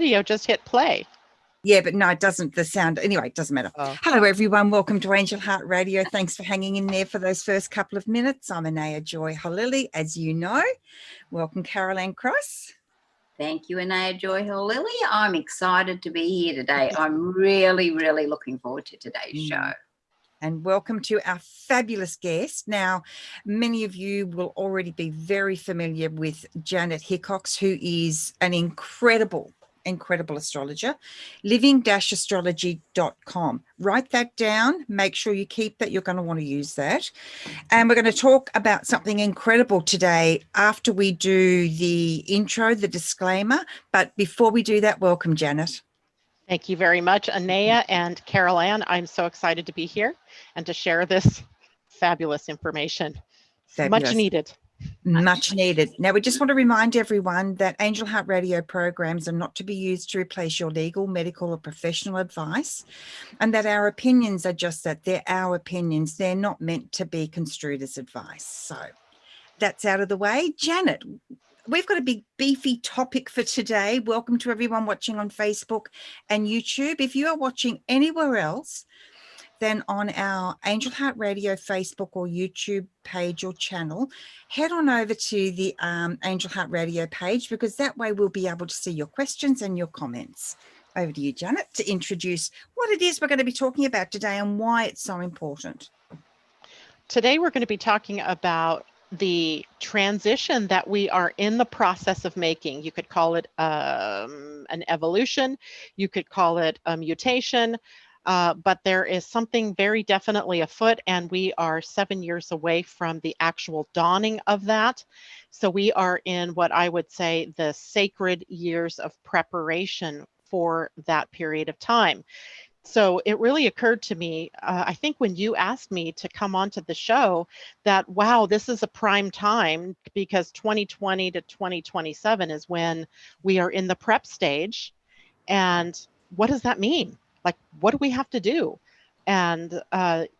video just hit play. Yeah, but no, it doesn't. The sound, anyway, it doesn't matter. Oh. Hello, everyone. Welcome to Angel Heart Radio. Thanks for hanging in there for those first couple of minutes. I'm Anayah Joy Halili, as you know. Welcome, Carol Ann Cross. Thank you, Anayah Joy Halili. I'm excited to be here today. I'm really, really looking forward to today's show. And welcome to our fabulous guest. Now, many of you will already be very familiar with Janet Hickox, who is an incredible astrologer. living-astrology.com. Write that down. Make sure you keep that. You're going to want to use that. And we're going to talk about something incredible today after we do the intro, the disclaimer. But before we do that, welcome, Janet. Thank you very much, Anayah and Carol Ann. I'm so excited to be here and to share this fabulous information. Fabulous. Much needed. Much needed. Now, we just want to remind everyone that Angel Heart Radio programs are not to be used to replace your legal, medical, or professional advice, and that our opinions are just that. They're our opinions. They're not meant to be construed as advice. So that's out of the way. Janet, we've got a big beefy topic for today. Welcome to everyone watching on Facebook and YouTube. If you are watching anywhere else than on our Angel Heart Radio Facebook or YouTube page or channel, head on over to the Angel Heart Radio page, because that way we'll be able to see your questions and your comments. Over to you, Janet, to introduce what it is we're going to be talking about today and why it's so important. Today we're going to be talking about the transition that we are in the process of making. You could call it an evolution, you could call it a mutation, but there is something very definitely afoot, and we are 7 years away from the actual dawning of that. So we are in what I would say the sacred years of preparation for that period of time. So it really occurred to me, I think when you asked me to come onto the show, that, wow, this is a prime time, because 2020 to 2027 is when we are in the prep stage. And what does that mean? Like, what do we have to do? And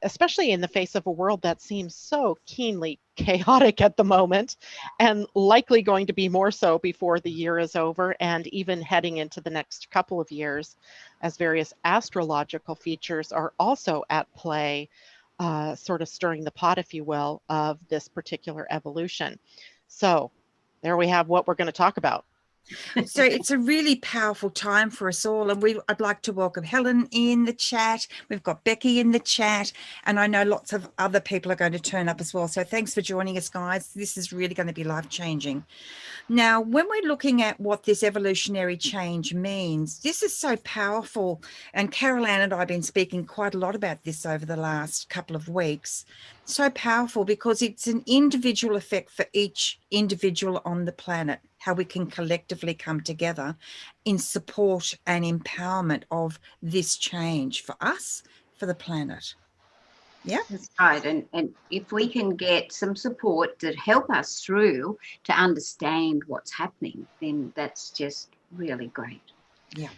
especially in the face of a world that seems so keenly chaotic at the moment, and likely going to be more so before the year is over, and even heading into the next couple of years, as various astrological features are also at play, sort of stirring the pot, if you will, of this particular evolution. So there we have what we're going to talk about. So it's a really powerful time for us all, and I'd like to welcome Helen in the chat. We've got Becky in the chat, and I know lots of other people are going to turn up as well. So thanks for joining us, guys. This is really going to be life-changing. Now, when we're looking at what this evolutionary change means, this is so powerful, and Carol Ann and I have been speaking quite a lot about this over the last couple of weeks. So powerful because it's an individual effect for each individual on the planet, how we can collectively come together in support and empowerment of this change for us, for the planet. Yeah, that's right. And if we can get some support to help us through to understand what's happening, then that's just really great. Yeah.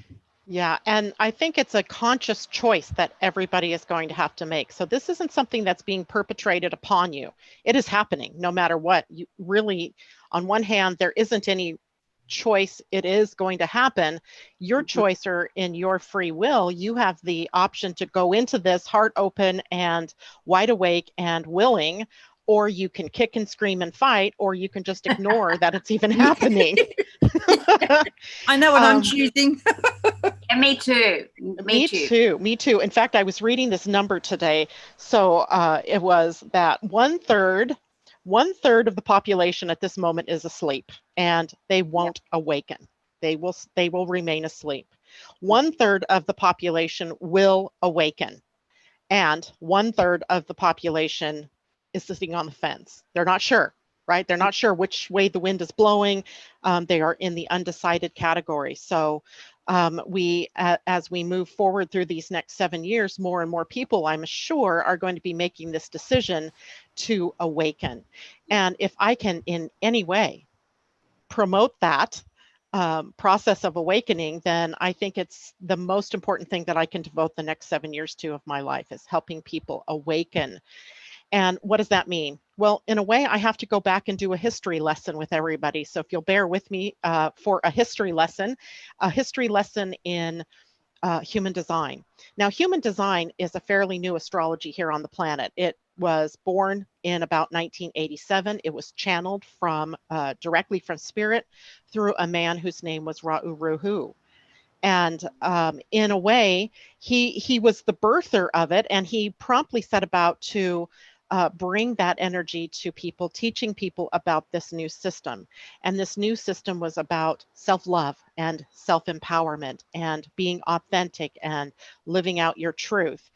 Yeah, and I think it's a conscious choice that everybody is going to have to make. So this isn't something that's being perpetrated upon you. It is happening no matter what. You really, on one hand, there isn't any choice. It is going to happen. Your choice, or in your free will, you have the option to go into this heart open and wide awake and willing, or you can kick and scream and fight, or you can just ignore that it's even happening. I know what I'm choosing. And me too. Me too. In fact, I was reading this number today. So it was that one third of the population at this moment is asleep, and they won't awaken. They will remain asleep. 1/3 of the population will awaken, and 1/3 of the population is sitting on the fence. They're not sure, right? They're not sure which way the wind is blowing. They are in the undecided category. So as we move forward through these next 7 years, more and more people, I'm sure, are going to be making this decision to awaken. And if I can in any way promote that process of awakening, then I think it's the most important thing that I can devote the next 7 years to of my life, is helping people awaken. And what does that mean? Well, in a way, I have to go back and do a history lesson with everybody. So if you'll bear with me for a history lesson in human design. Now, human design is a fairly new astrology here on the planet. It was born in about 1987. It was channeled from directly from spirit through a man whose name was Ra'uruhu. And in a way, he was the birther of it, and he promptly set about to bring that energy to people, teaching people about this new system. And this new system was about self-love and self-empowerment and being authentic and living out your truth.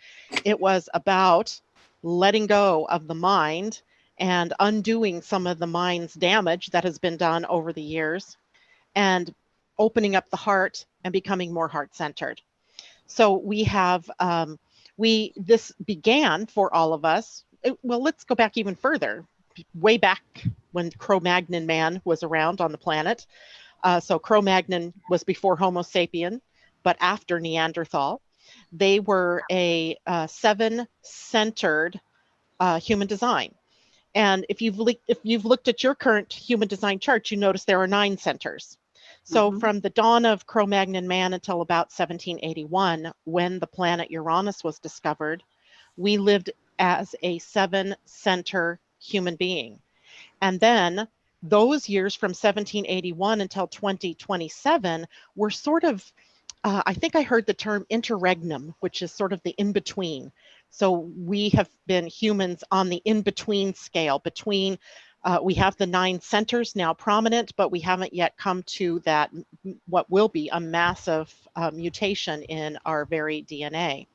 It was about letting go of the mind and undoing some of the mind's damage that has been done over the years, and opening up the heart and becoming more heart-centered. So we have, this began for all of us. Well, let's go back even further, way back when Cro-Magnon man was around on the planet. So Cro-Magnon was before Homo sapien, but after Neanderthal. They were a seven-centered human design. And if you've looked at your current human design chart, you notice there are 9 centers. So from the dawn of Cro-Magnon man until about 1781, when the planet Uranus was discovered, we lived as a 7-center human being. And then those years from 1781 until 2027 were sort of, I think I heard the term interregnum, which is sort of the in-between. So we have been humans on the in-between scale between, we have the 9 centers now prominent, but we haven't yet come to that, what will be a massive mutation in our very DNA.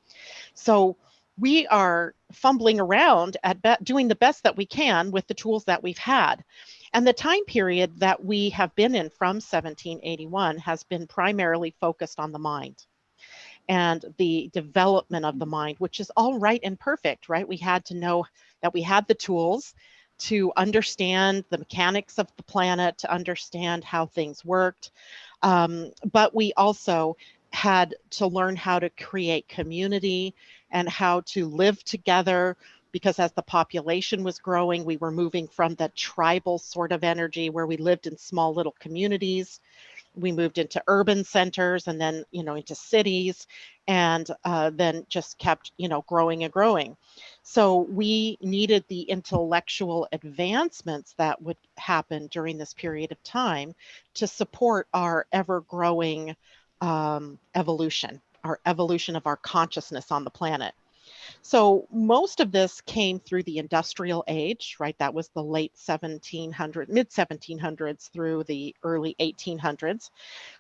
So we are fumbling around at doing the best that we can with the tools that we've had. And the time period that we have been in from 1781 has been primarily focused on the mind and the development of the mind, which is all right and perfect, right? We had to know that we had the tools to understand the mechanics of the planet, to understand how things worked. But we also had to learn how to create community and how to live together, because as the population was growing, we were moving from the tribal sort of energy where we lived in small little communities. We moved into urban centers and then, into cities, and then just kept, growing and growing. So we needed the intellectual advancements that would happen during this period of time to support our ever-growing evolution of our consciousness on the planet. So most of this came through the industrial age, right? That was the late 1700s, mid 1700s through the early 1800s.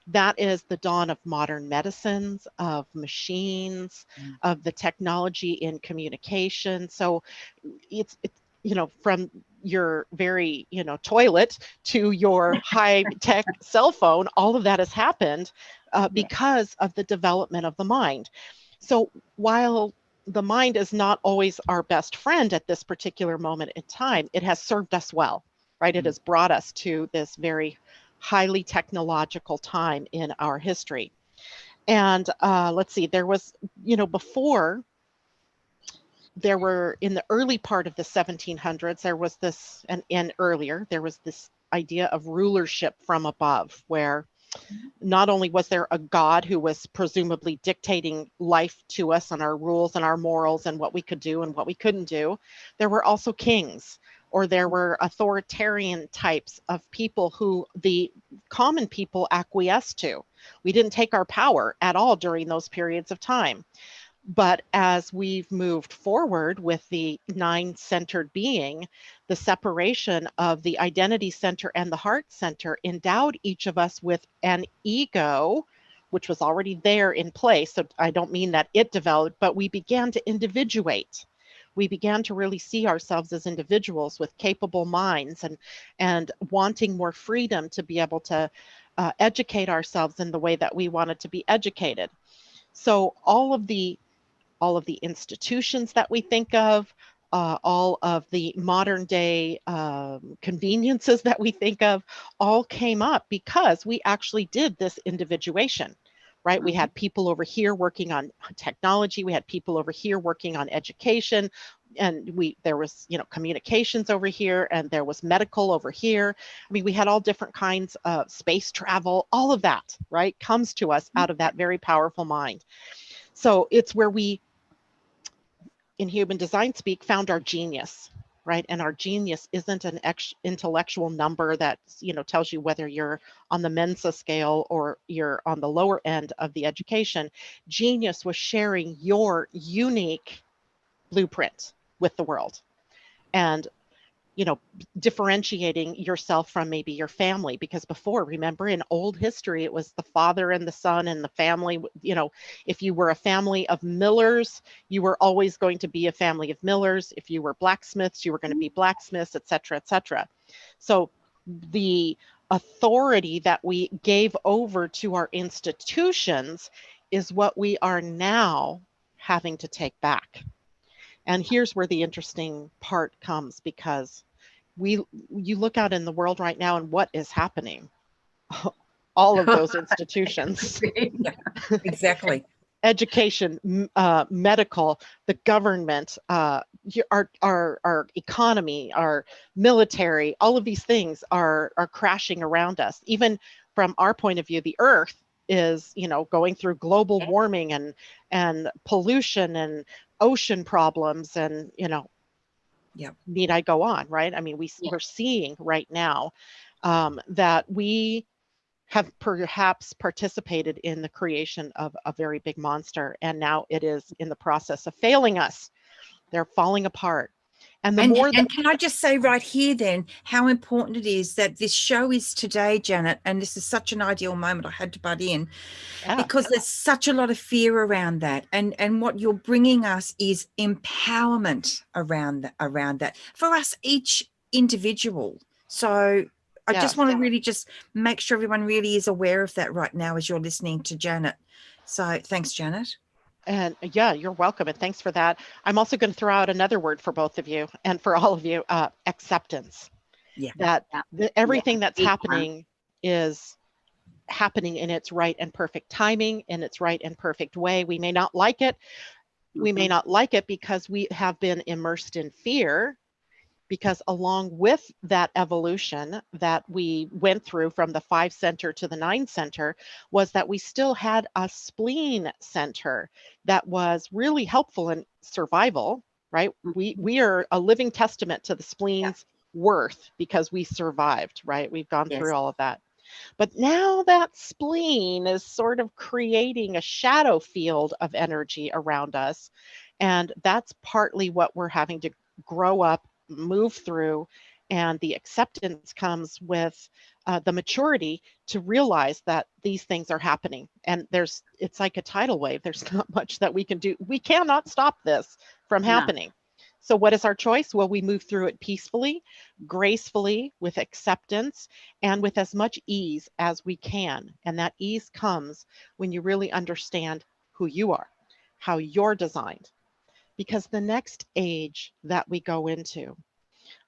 That is the dawn of modern medicines, of machines, of the technology in communication. So it's from your very, toilet to your high-tech cell phone, all of that has happened because of the development of the mind. So while the mind is not always our best friend at this particular moment in time, it has served us well, right? It has brought us to this very highly technological time in our history. And let's see, there was, before, there were, in the early part of the 1700s, there was this, and earlier, there was this idea of rulership from above, where not only was there a God who was presumably dictating life to us and our rules and our morals and what we could do and what we couldn't do, there were also kings, or there were authoritarian types of people who the common people acquiesced to. We didn't take our power at all during those periods of time. But as we've moved forward with the 9-centered being, the separation of the identity center and the heart center endowed each of us with an ego, which was already there in place. So I don't mean that it developed, but we began to individuate. We began to really see ourselves as individuals with capable minds and wanting more freedom to be able to educate ourselves in the way that we wanted to be educated. So all of the institutions that we think of, all of the modern day conveniences that we think of, all came up because we actually did this individuation, right? We had people over here working on technology. We had people over here working on education. there was, communications over here, and there was medical over here. I mean, we had all different kinds of space travel. All of that, right, comes to us out of that very powerful mind. So it's where we, in human design speak, found our genius, right? And our genius isn't an intellectual number that, tells you whether you're on the Mensa scale or you're on the lower end of the education. Genius was sharing your unique blueprint with the world, and differentiating yourself from maybe your family, because before, remember, in old history, it was the father and the son and the family. If you were a family of millers, you were always going to be a family of millers. If you were blacksmiths, you were going to be blacksmiths, etc., etc. So the authority that we gave over to our institutions is what we are now having to take back. And here's where the interesting part comes, because you look out in the world right now and what is happening. All of those institutions. Yeah, exactly. Education, medical, the government, our economy, our military, all of these things are crashing around us. Even from our point of view, the earth is, going through global warming and pollution and ocean problems, and need I go on, right? I mean, we're seeing right now that we have perhaps participated in the creation of a very big monster, and now it is in the process of failing us. They're falling apart. And can I just say right here then how important it is that this show is today, Janet, and this is such an ideal moment. I had to butt in because there's such a lot of fear around that, and what you're bringing us is empowerment around that for us each individual. So I just want to really just make sure everyone really is aware of that right now as you're listening to Janet. So thanks, Janet. And yeah, you're welcome. And thanks for that. I'm also going to throw out another word for both of you and for all of you, acceptance. That everything that's happening is happening in its right and perfect timing, in its right and perfect way. We may not like it. We may not like it because we have been immersed in fear, because along with that evolution that we went through from the 5 center to the 9 center was that we still had a spleen center that was really helpful in survival, right? We are a living testament to the spleen's worth because we survived, right? We've gone through all of that. But now that spleen is sort of creating a shadow field of energy around us. And that's partly what we're having to grow up, move through, and the acceptance comes with the maturity to realize that these things are happening. And it's like a tidal wave. There's not much that we can do. We cannot stop this from happening. So what is our choice? Well, we move through it peacefully, gracefully, with acceptance, and with as much ease as we can. And that ease comes when you really understand who you are, how you're designed. Because the next age that we go into,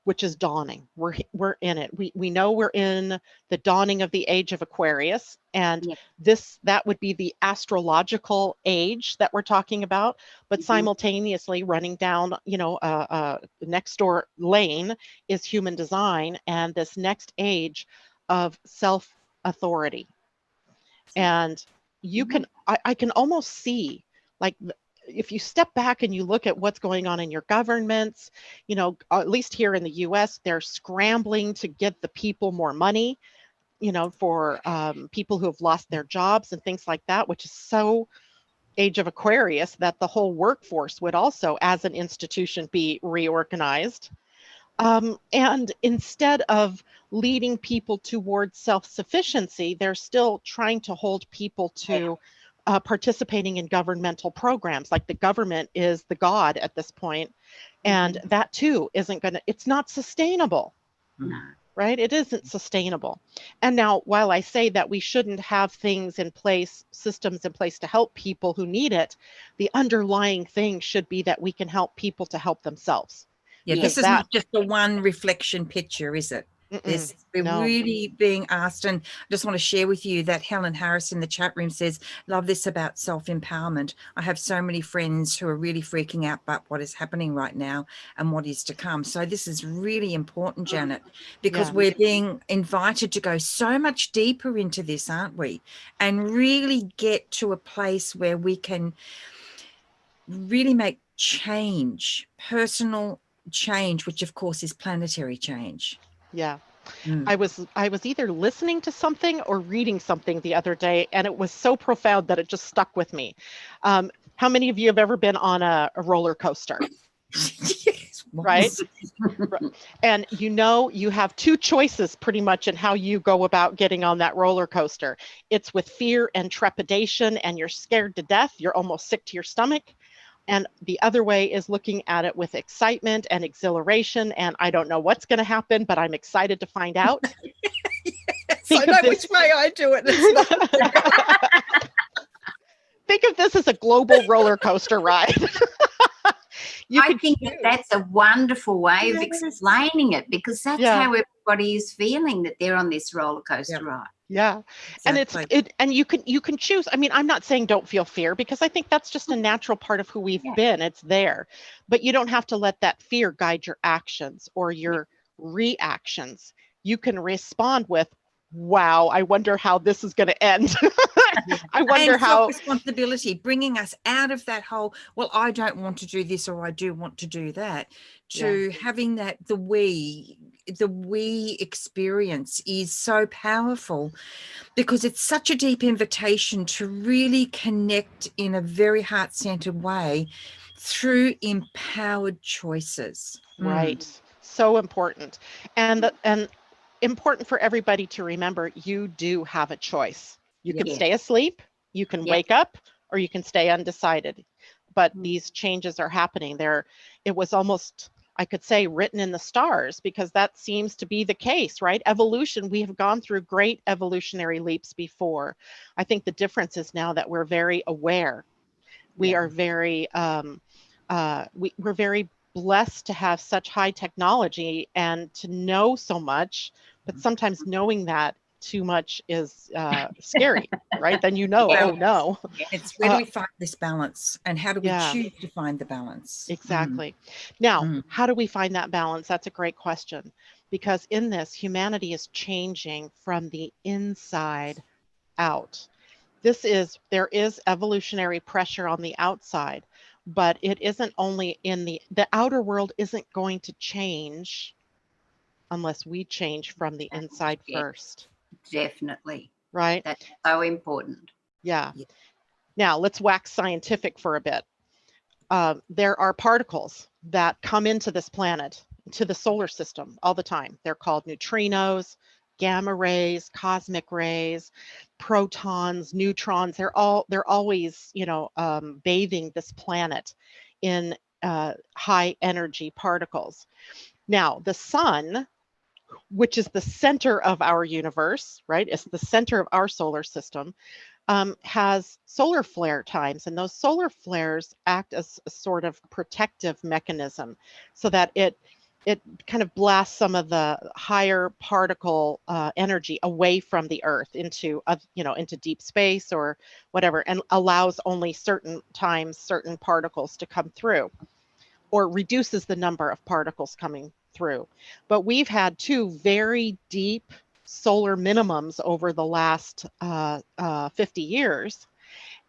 which is dawning, we're in it. We know we're in the dawning of the age of Aquarius, and that would be the astrological age that we're talking about. But simultaneously running down, next door lane is human design, and this next age of self authority. And you can, I can almost see, like, if you step back and you look at what's going on in your governments, at least here in the US, they're scrambling to give the people more money, for people who have lost their jobs and things like that, which is so age of Aquarius that the whole workforce would also, as an institution, be reorganized. And instead of leading people towards self-sufficiency, they're still trying to hold people to participating in governmental programs. Like the government is the god at this point. And that too it's not sustainable, right? It isn't sustainable. And now, while I say that we shouldn't have things in place, systems in place to help people who need it, the underlying thing should be that we can help people to help themselves. Yeah, this is not just a one reflection picture, is it? This we're No. really being asked, and I just want to share with you that Helen Harris in the chat room says, love this about self-empowerment. I have so many friends who are really freaking out about what is happening right now and what is to come. So this is really important, Janet, because Yeah. we're being invited to go so much deeper into this, aren't we? And really get to a place where we can really make change, personal change, which of course is planetary change. Yeah. Mm. I was either listening to something or reading something the other day, and it was so profound that it just stuck with me. How many of you have ever been on a roller coaster? Yes, Right? And you have two choices pretty much in how you go about getting on that roller coaster. It's with fear and trepidation, and you're scared to death. You're almost sick to your stomach. And the other way is looking at it with excitement and exhilaration. And I don't know what's going to happen, but I'm excited to find out. Yes, I know which way I do it. Think of this as a global roller coaster ride. I think that's a wonderful way of explaining it, because that's how everybody is feeling, that they're on this roller coaster ride. Yeah. Exactly. And you can choose. I mean, I'm not saying don't feel fear, because I think that's just a natural part of who we've been. It's there. But you don't have to let that fear guide your actions or your reactions. You can respond with, wow, I wonder how this is going to end. I wonder how responsibility, bringing us out of that whole, well, I don't want to do this or I do want to do that, to having that the we experience is so powerful, because it's such a deep invitation to really connect in a very heart-centered way through empowered choices. Right. So important. And important for everybody to remember, you do have a choice. You can stay asleep, you can wake up, or you can stay undecided. But these changes are happening. It was almost, I could say, written in the stars, because that seems to be the case, right? Evolution, we have gone through great evolutionary leaps before. I think the difference is now that we're very aware. We are very, we're very blessed to have such high technology and to know so much, but sometimes knowing that too much is scary, right? Then oh no. It's where do we find this balance, and how do we choose to find the balance? Exactly. Now, how do we find that balance? That's a great question, because in this, humanity is changing from the inside out. There is evolutionary pressure on the outside, but it isn't only in the outer world isn't going to change unless we change from the inside first. Definitely. Right? That's so important. Yeah. Now let's wax scientific for a bit. There are particles that come into this planet, to the solar system all the time. They're called neutrinos, gamma rays, cosmic rays, protons, neutrons. They're always, bathing this planet in high energy particles. Now, the sun, which is the center of our universe, right? It's the center of our solar system, has solar flare times, and those solar flares act as a sort of protective mechanism, so that it kind of blasts some of the higher particle energy away from the Earth into deep space or whatever, and allows only certain particles to come through, or reduces the number of particles coming through. But we've had two very deep solar minimums over the last 50 years.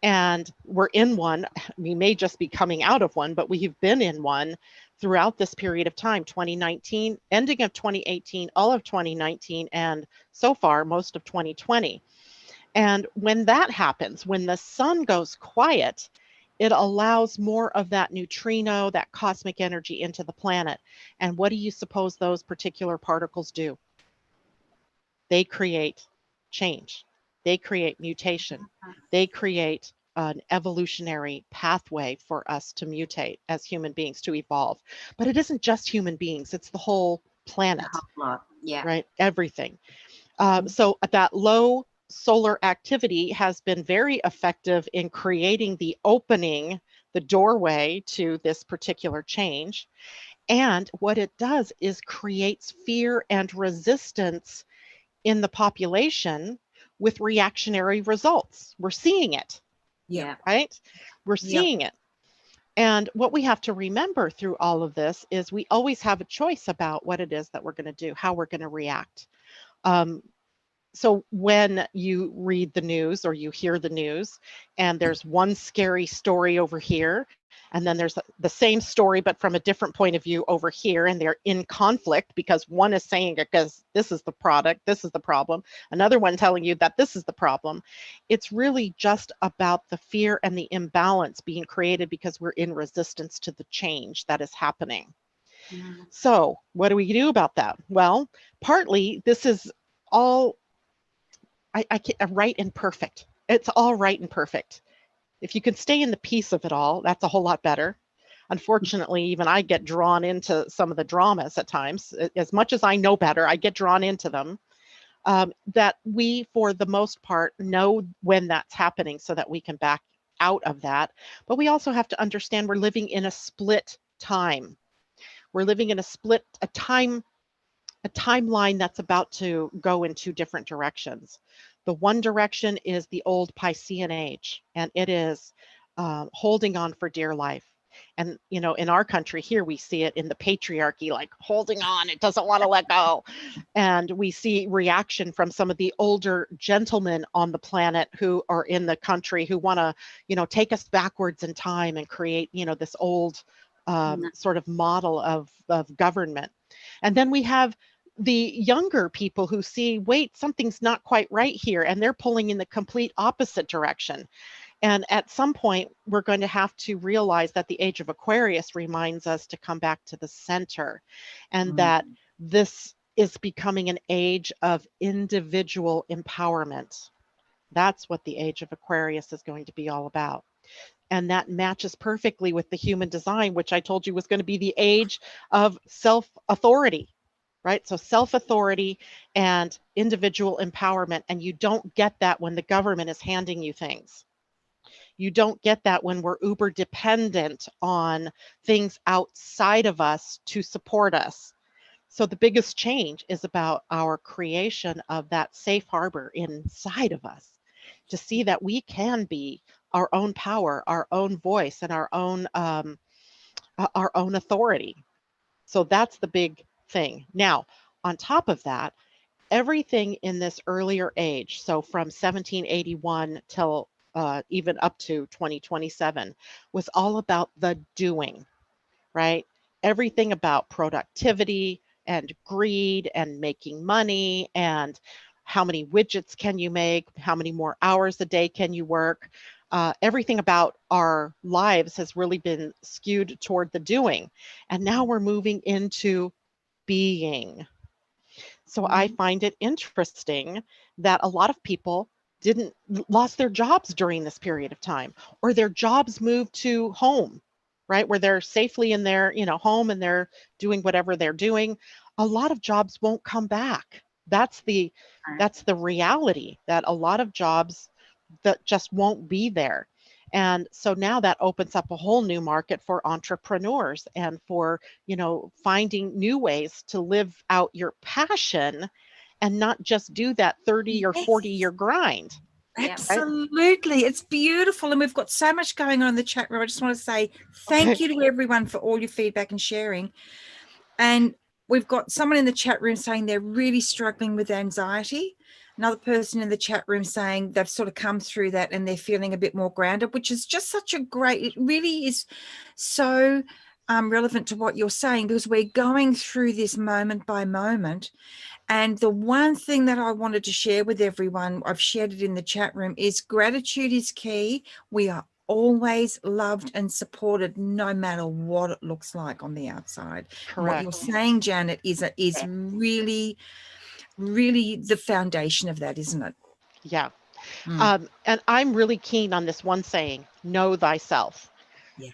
And we're in one. We may just be coming out of one, but we've been in one throughout this period of time, 2019, ending of 2018, all of 2019, and so far, most of 2020. And when that happens, when the sun goes quiet, it allows more of that neutrino, that cosmic energy into the planet. And what do you suppose those particular particles do? They create change. They create mutation. They create an evolutionary pathway for us to mutate as human beings, to evolve. But it isn't just human beings, it's the whole planet, right? Everything. So that low solar activity has been very effective in creating the opening, the doorway to this particular change. And what it does is creates fear and resistance in the population with reactionary results. We're seeing it, Yeah. right? We're Yep. seeing it. And what we have to remember through all of this is we always have a choice about what it is that we're going to do, how we're going to react. So when you read the news or you hear the news and there's one scary story over here, and then there's the same story but from a different point of view over here, and they're in conflict because one is saying it because this is the product, this is the problem, another one telling you that this is the problem. It's really just about the fear and the imbalance being created because we're in resistance to the change that is happening. So what do we do about that? Well, partly this is all right and perfect. It's all right and perfect. If you can stay in the peace of it all, that's a whole lot better. Unfortunately, even I get drawn into some of the dramas at times. As much as I know better, I get drawn into them. That we, for the most part, know when that's happening so that we can back out of that. But we also have to understand we're living in a split time. We're living in a timeline that's about to go in two different directions. The one direction is the old Piscean age, and it is holding on for dear life. And, you know, in our country here, we see it in the patriarchy, like holding on, it doesn't want to let go. And we see reaction from some of the older gentlemen on the planet who are in the country who want to, you know, take us backwards in time and create, you know, this old sort of model of government. And then we have the younger people who see, wait, something's not quite right here, and they're pulling in the complete opposite direction. And at some point, we're going to have to realize that the age of Aquarius reminds us to come back to the center, and that this is becoming an age of individual empowerment. That's what the age of Aquarius is going to be all about. And that matches perfectly with the human design, which I told you was going to be the age of self-authority, right? So self-authority and individual empowerment. And you don't get that when the government is handing you things. You don't get that when we're uber dependent on things outside of us to support us. So the biggest change is about our creation of that safe harbor inside of us to see that we can be our own power, our own voice, and our own authority. So that's the big thing. Now, on top of that, everything in this earlier age, so from 1781 till even up to 2027, was all about the doing, right? Everything about productivity and greed and making money and how many widgets can you make, how many more hours a day can you work. Everything about our lives has really been skewed toward the doing. And now we're moving into being. So I find it interesting that a lot of people lost their jobs during this period of time, or their jobs moved to home, right? Where they're safely in their, you know, home and they're doing whatever they're doing. A lot of jobs won't come back. That's the reality, that a lot of jobs that just won't be there. And so now that opens up a whole new market for entrepreneurs and for, you know, finding new ways to live out your passion and not just do that 30 or 40-year grind. Absolutely. It's beautiful. And we've got so much going on in the chat room. I just want to say thank you to everyone for all your feedback and sharing. And we've got someone in the chat room saying they're really struggling with anxiety. Another person in the chat room saying they've sort of come through that and they're feeling a bit more grounded, which is just such a great, it really is so relevant to what you're saying, because we're going through this moment by moment. And the one thing that I wanted to share with everyone, I've shared it in the chat room, is gratitude is key. We are always loved and supported no matter what it looks like on the outside. Correct. And what you're saying, Janet, is really, really the foundation of that, isn't it? Yeah. And I'm really keen on this one saying, know thyself. Yeah.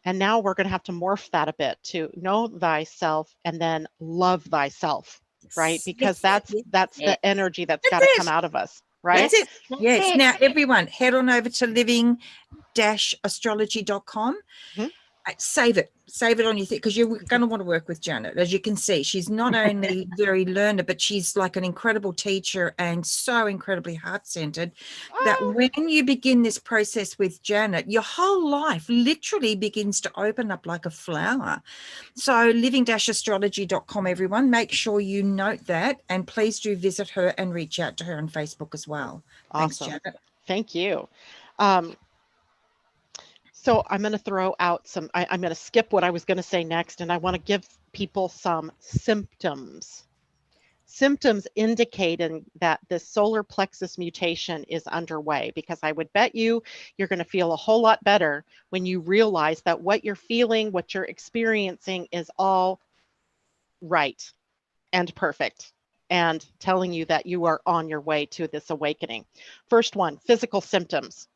And now we're going to have to morph that a bit to know thyself and then love thyself, right? Because that's the energy that's got to come out of us, right? That's it. Yes. Now, everyone, head on over to living-astrology.com Save it on your thing, because you're going to want to work with Janet. As you can see, she's not only very learned, but she's like an incredible teacher and so incredibly heart-centered that when you begin this process with Janet, your whole life literally begins to open up like a flower. So living-astrology.com, everyone, make sure you note that, and please do visit her and reach out to her on Facebook as well. Awesome. Thanks, Janet. Thank you. So I'm going to throw out some, I'm going to skip what I was going to say next, and I want to give people some symptoms. Symptoms indicating that this solar plexus mutation is underway, because I would bet you're going to feel a whole lot better when you realize that what you're feeling, what you're experiencing is all right and perfect, and telling you that you are on your way to this awakening. First one, physical symptoms,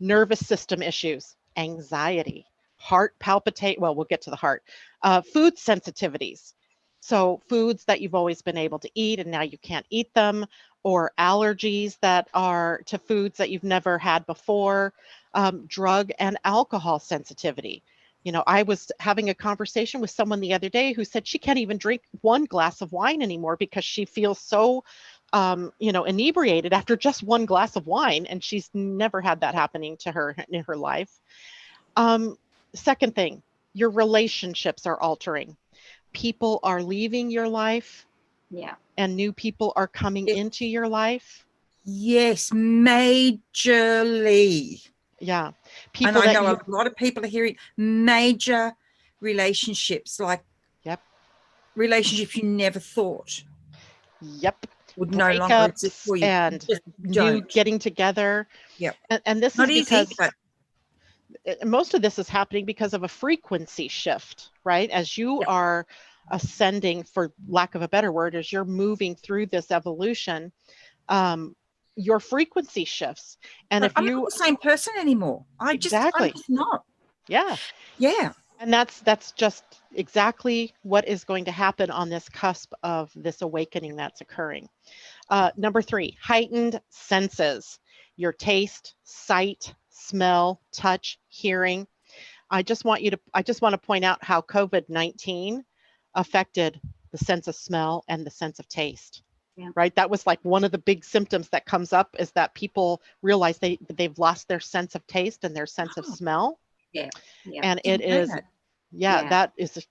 nervous system issues, anxiety, heart palpitate. Well, we'll get to the heart. Food sensitivities. So foods that you've always been able to eat and now you can't eat them, or allergies that are to foods that you've never had before. Drug and alcohol sensitivity. You know, I was having a conversation with someone the other day who said she can't even drink one glass of wine anymore because she feels so inebriated after just one glass of wine, and she's never had that happening to her in her life. Second thing, your relationships are altering. People are leaving your life. Yeah. And new people are coming into your life. Yes, majorly. Yeah. People, and I know a lot of people are hearing major relationships, like relationships you never thought. Yep. Would no longer exist for you, and new getting together. Yep. And this is because most of this is happening because of a frequency shift, right? As you are ascending, for lack of a better word, as you're moving through this evolution, your frequency shifts. And if I'm not the same person anymore. I'm just not. Yeah. Yeah. And that's just exactly what is going to happen on this cusp of this awakening that's occurring. Number 3, heightened senses, your taste, sight, smell, touch, hearing. I just want to point out how COVID-19 affected the sense of smell and the sense of taste. Yeah. Right. That was like one of the big symptoms that comes up, is that people realize they've lost their sense of taste and their sense of smell. Yeah. Yeah. And it is, that is,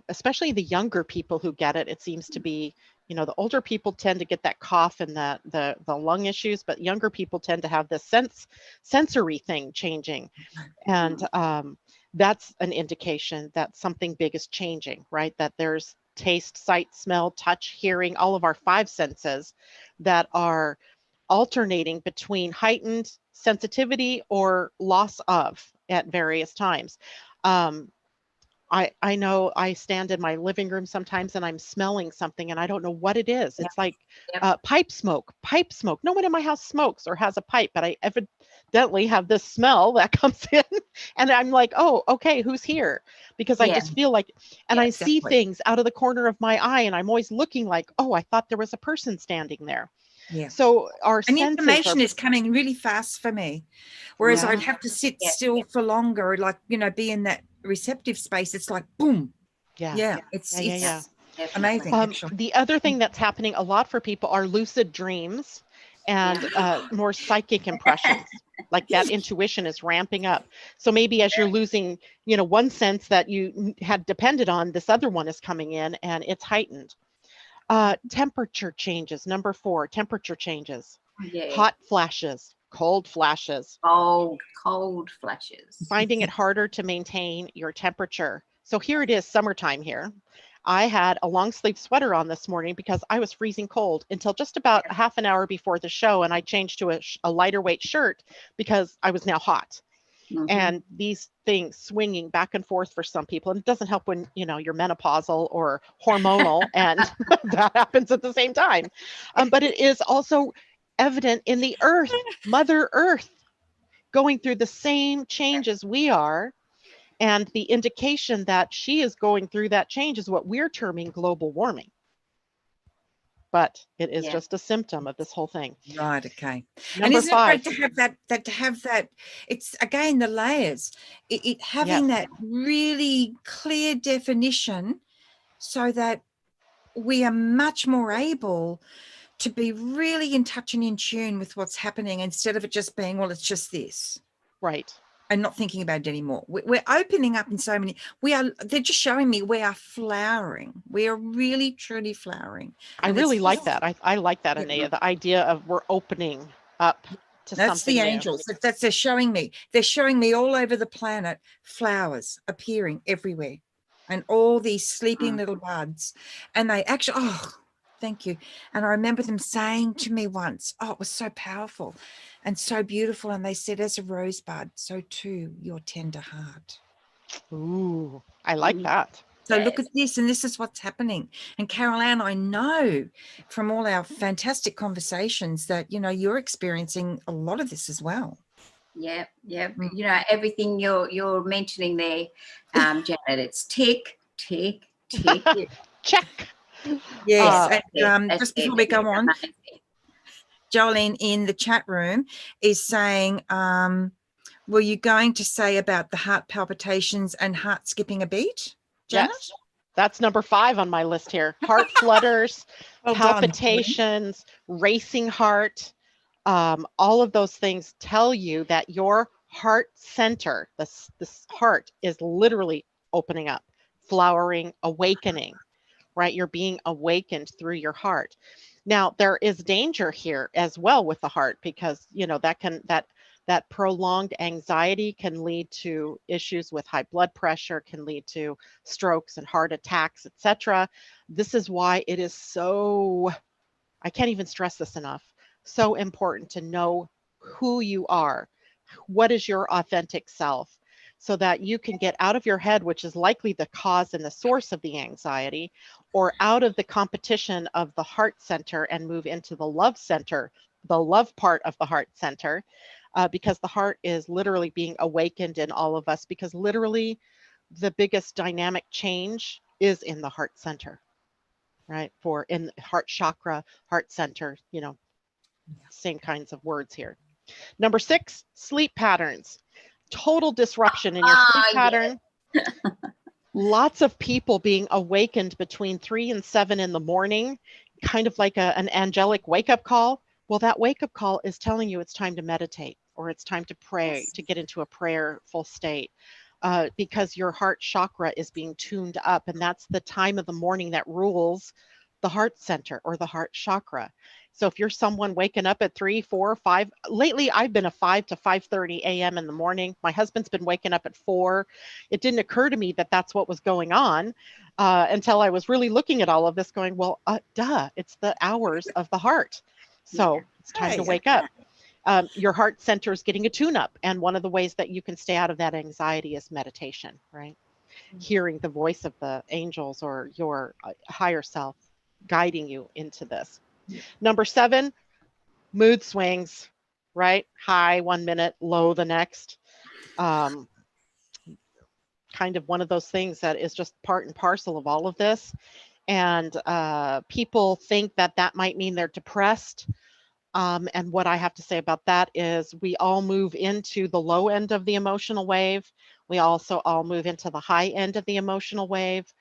especially the younger people who get it. It seems to be, the older people tend to get that cough and the lung issues, but younger people tend to have this sensory thing changing. And that's an indication that something big is changing, right? That there's taste, sight, smell, touch, hearing, all of our 5 senses that are alternating between heightened sensitivity or loss of at various times. I know I stand in my living room sometimes and I'm smelling something and I don't know what it is. It's like pipe smoke. No one in my house smokes or has a pipe, but I evidently have this smell that comes in and I'm like, oh, okay, who's here? Because I just feel like, and I see things out of the corner of my eye and I'm always looking like, oh, I thought there was a person standing there. Yeah. So our information is coming really fast for me, whereas I'd have to sit still for longer, like, be in that receptive space. It's like boom. It's amazing. Actually, the other thing that's happening a lot for people are lucid dreams and more psychic impressions. Like that intuition is ramping up. So maybe as you're losing, one sense that you had depended on, this other one is coming in and it's heightened. Temperature changes. Number 4, temperature changes. Hot flashes, cold flashes. Cold flashes. Finding it harder to maintain your temperature. So here it is, summertime here. I had a long sleeve sweater on this morning because I was freezing cold until just about half an hour before the show. And I changed to a lighter weight shirt because I was now hot. Mm-hmm. And these things swinging back and forth for some people. And it doesn't help when, you're menopausal or hormonal and that happens at the same time. But it is also evident in the earth, Mother Earth, going through the same changes we are. And the indication that she is going through that change is what we're terming global warming. but it is Yeah. just a symptom of this whole thing. Right. Okay. And Number isn't it 5. great to have that, it's again, the layers, it having Yes. that really clear definition so that we are much more able to be really in touch and in tune with what's happening, instead of it just being, well, it's just this, Right. and not thinking about it anymore. We're opening up in so many, they're just showing me we are flowering. We are really, truly flowering. I And it's really like just, that. I like that, yeah, Anayah, the idea of we're opening up to that's something the new. angels. That's they're showing me. They're showing me all over the planet flowers appearing everywhere, and all these sleeping little buds. And they actually, oh, thank you. And I remember them saying to me once, oh, it was so powerful and so beautiful. And they said, as a rosebud, so too your tender heart. Ooh, I like that. So look at this, and this is what's happening. And Carol Ann, I know from all our fantastic conversations that, you know, you're experiencing a lot of this as well. Yeah. You know, everything you're mentioning there, Janet, it's tick, tick, tick. Check. Yes. And That's just before it. we go on, Amazing. Jolene in the chat room is saying, were you going to say about the heart palpitations and heart skipping a beat, Janet? Yes. That's number 5 on my list here. Heart flutters, Well done, palpitations, racing heart. All of those things tell you that your heart center, this heart, is literally opening up, flowering, awakening, right? You're being awakened through your heart. Now, there is danger here as well with the heart, because, you know, that prolonged anxiety can lead to issues with high blood pressure, can lead to strokes and heart attacks, etc. This is why it is so, I can't even stress this enough, so important to know who you are. What is your authentic self? So that you can get out of your head, which is likely the cause and the source of the anxiety, or out of the competition of the heart center and move into the love center, the love part of the heart center, because the heart is literally being awakened in all of us, because literally the biggest dynamic change is in the heart center, right? For in heart chakra, heart center, you know, same kinds of words here. Number 6, sleep patterns. Total disruption in your sleep pattern. Lots of people being awakened between 3 and 7 in the morning, kind of like an angelic wake-up call. Well, that wake-up call is telling you it's time to meditate, or it's time to pray, to get into a prayerful state, because your heart chakra is being tuned up, and that's the time of the morning that rules the heart center or the heart chakra. So if you're someone waking up at 3, 4, 5, lately I've been a 5 to 5:30 a.m. in the morning. My husband's been waking up at 4. It didn't occur to me that that's what was going on until I was really looking at all of this going, well, duh, it's the hours of the heart. So it's time to wake up. Your heart center is getting a tune up. And one of the ways that you can stay out of that anxiety is meditation, right? Hearing the voice of the angels or your higher self guiding you into this. Number 7, mood swings, right? High 1 minute, low the next. Kind of one of those things that is just part and parcel of all of this. And people think that that might mean they're depressed. And what I have to say about that is we all move into the low end of the emotional wave. We also all move into the high end of the emotional wave.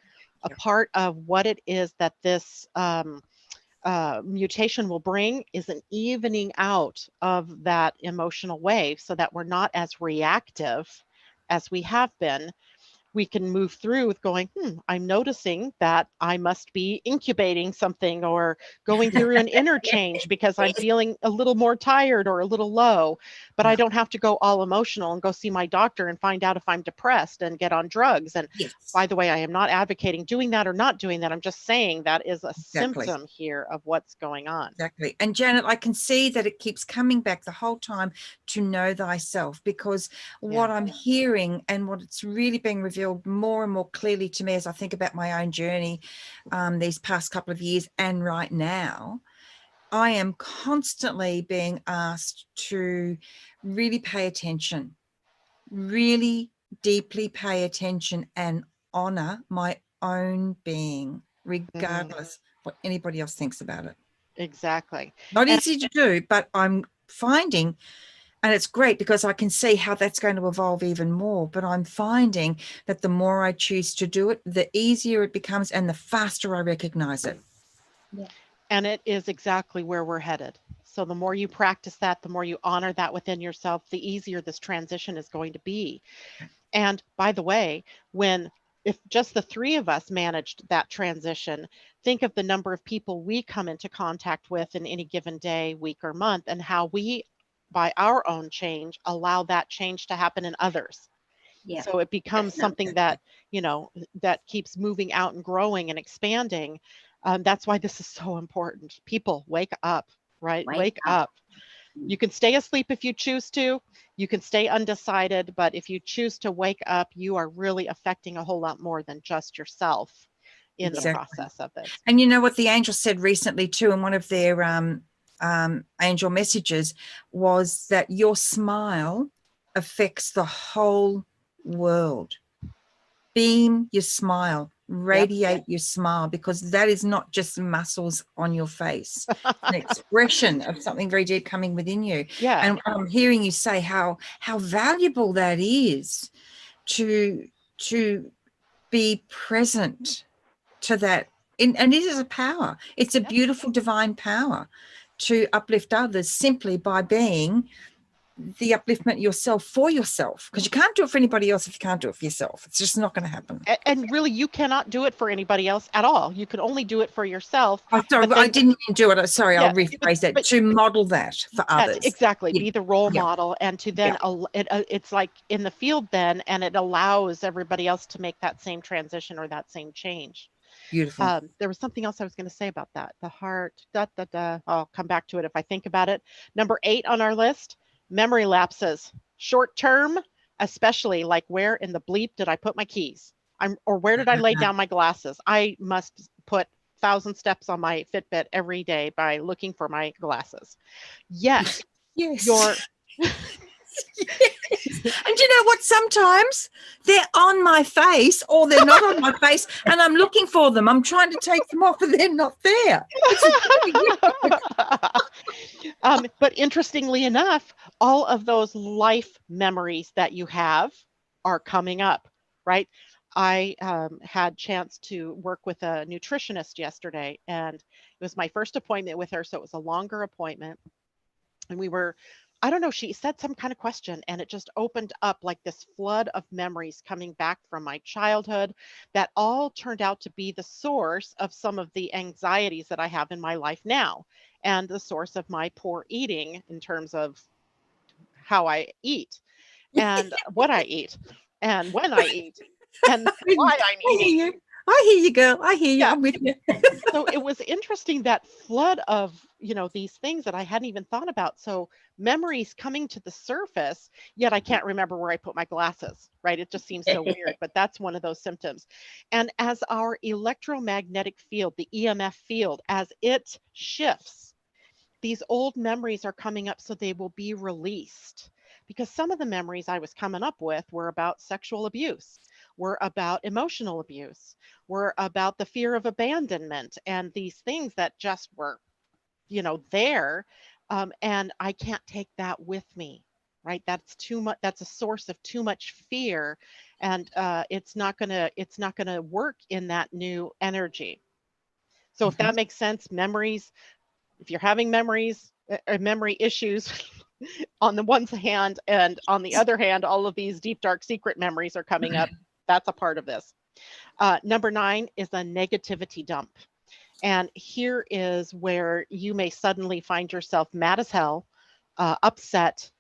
A part of what it is that this mutation will bring is an evening out of that emotional wave, so that we're not as reactive as we have been. We can move through with going, I'm noticing that I must be incubating something or going through an interchange because I'm feeling a little more tired or a little low, but I don't have to go all emotional and go see my doctor and find out if I'm depressed and get on drugs. And by the way, I am not advocating doing that or not doing that. I'm just saying that is a symptom here of what's going on. Exactly. And Janet, I can see that it keeps coming back the whole time to know thyself, because what I'm hearing and what it's really being revealed more and more clearly to me as I think about my own journey these past couple of years and right now, I am constantly being asked to really pay attention, really deeply pay attention and honor my own being, regardless what anybody else thinks about it. Exactly. Not And easy to do, but I'm finding, and it's great because I can see how that's going to evolve even more, but I'm finding that the more I choose to do it, the easier it becomes and the faster I recognize it. And it is exactly where we're headed. So the more you practice that, the more you honor that within yourself, the easier this transition is going to be. And by the way, if just the three of us managed that transition, think of the number of people we come into contact with in any given day, week, or month, and how we, by our own change, allow that change to happen in others. Yeah. So it becomes something that, that keeps moving out and growing and expanding. That's why this is so important. People, wake up, right? Wake up. You can stay asleep if you choose to. You can stay undecided, but if you choose to wake up, you are really affecting a whole lot more than just yourself in the process of this. And you know what the angel said recently too, in one of their angel messages, was that your smile affects the whole world. Beam your smile, radiate your smile, because that is not just muscles on your face. It's an expression of something very deep coming within you. Yeah. And I'm hearing you say how valuable that is to be present to that. And it is a power. It's a beautiful divine power to uplift others simply by being the upliftment yourself for yourself, because you can't do it for anybody else if you can't do it for yourself. It's just not going to happen. And really, you cannot do it for anybody else at all. You can only do it for yourself. Oh, sorry, I didn't mean do it. Sorry, I'll rephrase that. To model that for others. Exactly. Be the role model, and to then it's like in the field then, and it allows everybody else to make that same transition or that same change. Beautiful. There was something else I was going to say about that. The heart, I'll come back to it if I think about it. Number 8 on our list, memory lapses. Short term, especially like where in the bleep did I put my keys? Or where did I lay down my glasses? I must put 1,000 steps on my Fitbit every day by looking for my glasses. Yet, yes. And you know what? Sometimes they're on my face or they're not on my face, and I'm looking for them. I'm trying to take them off, and they're not there. But interestingly enough, all of those life memories that you have are coming up, right? I had chance to work with a nutritionist yesterday, and it was my first appointment with her, so it was a longer appointment. And I don't know, she said some kind of question, and it just opened up like this flood of memories coming back from my childhood that all turned out to be the source of some of the anxieties that I have in my life now, and the source of my poor eating in terms of how I eat and what I eat and when I eat and why I'm eating. I hear you, girl. I hear you. Yeah. I'm with you. So it was interesting, that flood of, these things that I hadn't even thought about. So memories coming to the surface, yet I can't remember where I put my glasses, right? It just seems so weird, but that's one of those symptoms. And as our electromagnetic field, the EMF field, as it shifts, these old memories are coming up, so they will be released. Because some of the memories I was coming up with were about sexual abuse, were about emotional abuse, were about the fear of abandonment, and these things that just were, there. And I can't take that with me, right? That's too much. That's a source of too much fear. And it's not gonna work in that new energy. So if that makes sense, memories, if you're having memories, memory issues on the one hand, and on the other hand, all of these deep, dark secret memories are coming up, that's a part of this. Number 9 is a negativity dump. And here is where you may suddenly find yourself mad as hell, upset,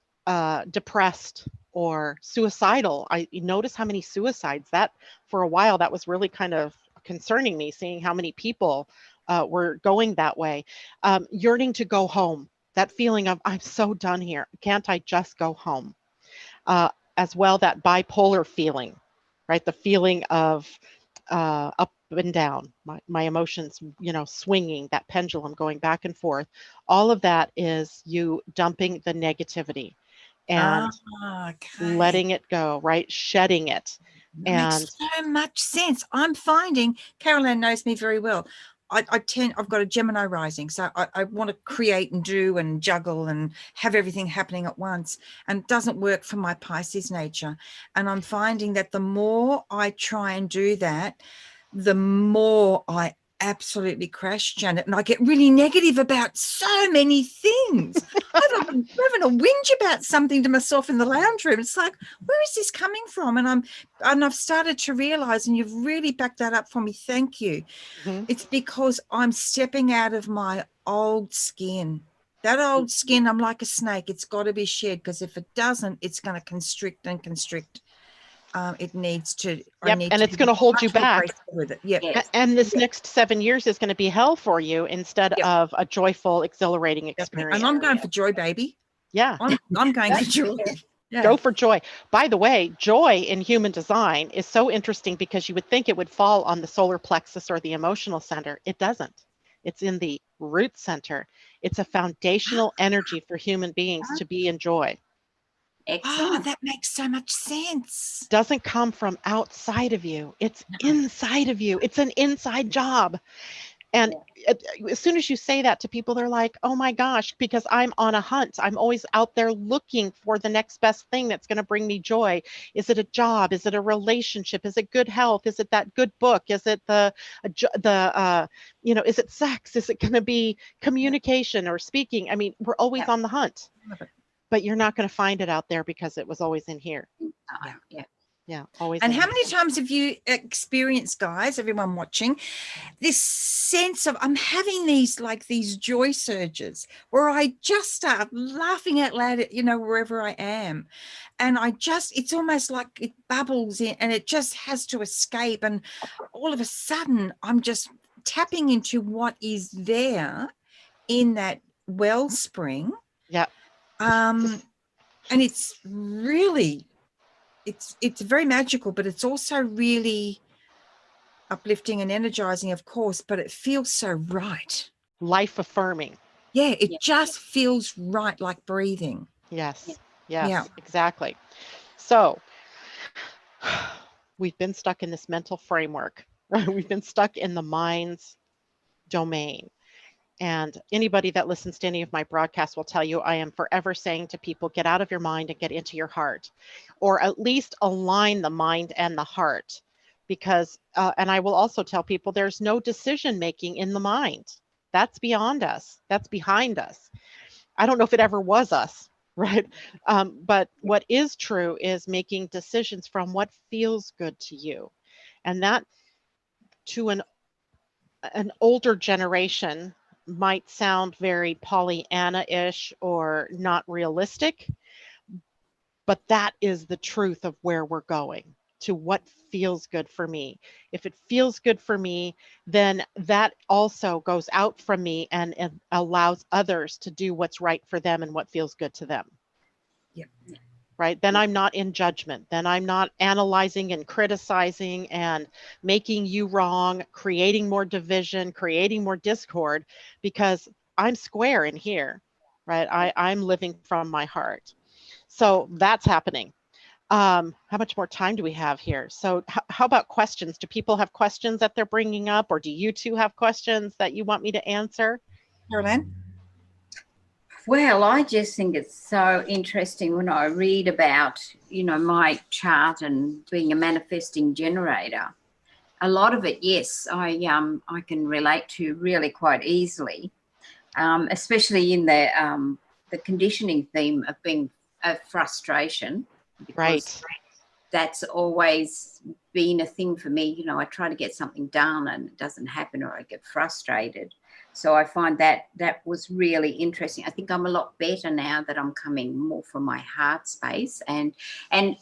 depressed, or suicidal. I notice how many suicides that for a while, that was really kind of concerning me, seeing how many people were going that way. Yearning to go home, that feeling of, I'm so done here. Can't I just go home? As well, that bipolar feeling, right? The feeling of up and down, my emotions, swinging, that pendulum going back and forth. All of that is you dumping the negativity and letting it go, right? Shedding it. Makes so much sense. I'm finding, Caroline knows me very well, I've got a Gemini rising, so I want to create and do and juggle and have everything happening at once, and it doesn't work for my Pisces nature. And I'm finding that the more I try and do that, the more I absolutely crash, Janet, and I get really negative about so many things. I'm having a whinge about something to myself in the lounge room. It's like, where is this coming from? And I've started to realize, and you've really backed that up for me. Thank you. Mm-hmm. It's because I'm stepping out of my old skin. That old skin, I'm like a snake. It's got to be shed, because if it doesn't, it's going to constrict and constrict. It needs to. Yep, and it's going to hold you back. With it. Yep. Yes. And this next 7 years is going to be hell for you instead of a joyful, exhilarating experience. And I'm going for joy, baby. Yeah. I'm going for joy. Yeah. Go for joy. By the way, joy in human design is so interesting, because you would think it would fall on the solar plexus or the emotional center. It doesn't. It's in the root center. It's a foundational energy for human beings to be in joy. Excellent. Oh, that makes so much sense. Doesn't come from outside of you. It's inside of you. It's an inside job. And as soon as you say that to people, they're like, oh my gosh, because I'm on a hunt. I'm always out there looking for the next best thing that's going to bring me joy. Is it a job? Is it a relationship? Is it good health? Is it that good book? Is it is it sex? Is it going to be communication or speaking? I mean, we're always on the hunt. But you're not going to find it out there, because it was always in here. Yeah, always. And how many times have you experienced, guys, everyone watching, this sense of, I'm having these joy surges where I just start laughing out loud at, wherever I am. And it's almost like it bubbles in and it just has to escape. And all of a sudden, I'm just tapping into what is there in that wellspring. Yeah. And it's really, it's very magical, but it's also really uplifting and energizing, of course, but it feels so right. Life affirming. Yeah, it just feels right, like breathing. Yes, exactly. So we've been stuck in this mental framework, right? We've been stuck in the mind's domain. And anybody that listens to any of my broadcasts will tell you I am forever saying to people, get out of your mind and get into your heart, or at least align the mind and the heart. Because, and I will also tell people, there's no decision making in the mind. That's beyond us. That's behind us. I don't know if it ever was us, right? But what is true is making decisions from what feels good to you. And that, to an older generation, might sound very Pollyanna-ish or not realistic, but that is the truth of where we're going, to what feels good for me. If it feels good for me, then that also goes out from me and allows others to do what's right for them and what feels good to them. Yep. Right? Then I'm not in judgment. Then I'm not analyzing and criticizing and making you wrong, creating more division, creating more discord, because I'm square in here, right? I'm living from my heart. So that's happening. How much more time do we have here? So how about questions? Do people have questions that they're bringing up, or do you two have questions that you want me to answer? Caroline? Well, I just think it's so interesting when I read about, my chart and being a manifesting generator. A lot of it, yes, I can relate to really quite easily, especially in the conditioning theme of being a frustration. Right. That's always been a thing for me. I try to get something done and it doesn't happen, or I get frustrated. So I find that was really interesting. I think I'm a lot better now that I'm coming more from my heart space. And I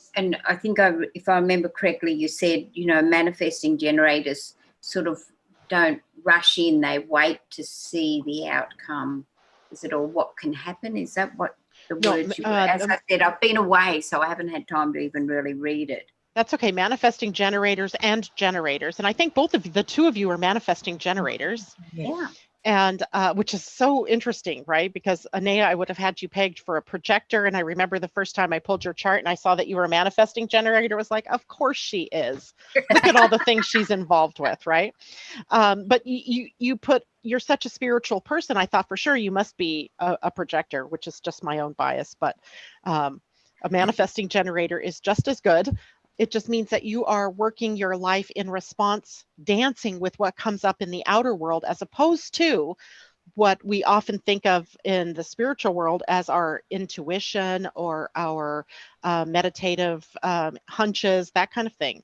think if I remember correctly, you said, manifesting generators sort of don't rush in. They wait to see the outcome. Is it, or what can happen? Is that what the words you were? As I said, I've been away, so I haven't had time to even really read it. That's okay. Manifesting generators and generators. And I think the two of you are manifesting generators. Yeah. And which is so interesting, right? Because Anayah, I would have had you pegged for a projector. And I remember the first time I pulled your chart and I saw that you were a manifesting generator, was like, of course she is. Look at all the things she's involved with, right? But you're such a spiritual person. I thought for sure you must be a projector, which is just my own bias. But a manifesting generator is just as good. It just means that you are working your life in response, dancing with what comes up in the outer world, as opposed to what we often think of in the spiritual world as our intuition or our meditative hunches, that kind of thing.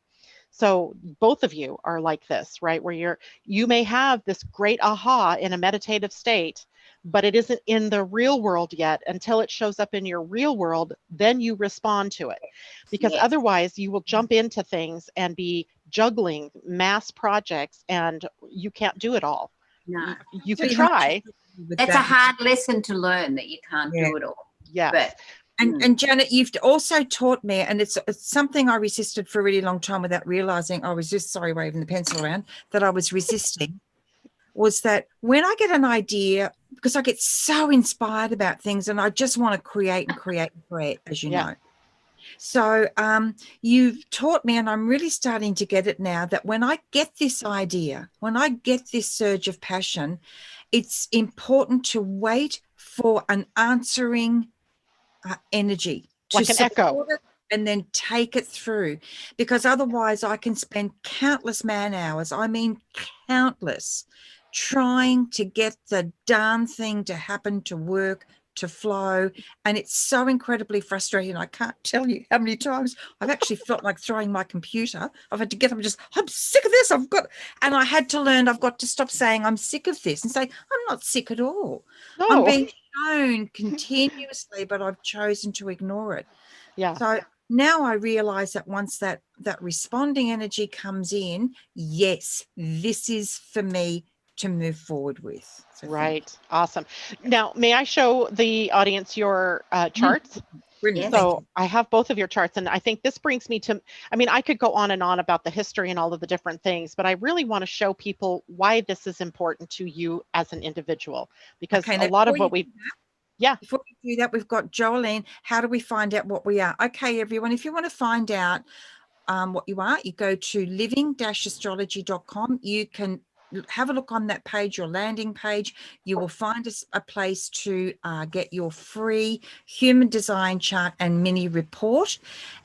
So both of you are like this, right? Where you may have this great aha in a meditative state, but it isn't in the real world yet. Until it shows up in your real world, then you respond to it. Because Yes. otherwise you will jump into things and be juggling mass projects, and you can't do it all. No. You could try. That's a hard lesson to learn, that you can't do it all. Yes. But And Janet, you've also taught me, and it's something I resisted for a really long time without realizing I was just, sorry, waving the pencil around, that I was resisting, was that when I get an idea, because I get so inspired about things and I just want to create, as you know. So you've taught me, and I'm really starting to get it now, that when I get this idea, when I get this surge of passion, it's important to wait for an answering energy, like to an echo, it and then take it through, because otherwise I can spend countless man hours, I mean countless, trying to get the darn thing to happen, to work, to flow. And it's so incredibly frustrating. I can't tell you how many times I've actually felt like throwing my computer. I've had to get up and just, I'm sick of this. And I had to learn, I've got to stop saying I'm sick of this and say, I'm not sick at all. No. I'm being shown continuously, but I've chosen to ignore it. Yeah. So now I realize that once that responding energy comes in, yes, this is for me to move forward with. So right. Awesome. Now, may I show the audience your charts? Brilliant. So I have both of your charts, and I think this brings me to, I mean, I could go on and on about the history and all of the different things, but I really want to show people why this is important to you as an individual, because a lot of what we, before we do that, we've got Jolene. How do we find out what we are? Okay, everyone, if you want to find out what you are, you go to living-astrology.com. You can have a look on that page, your landing page. You will find a place to get your free human design chart and mini report,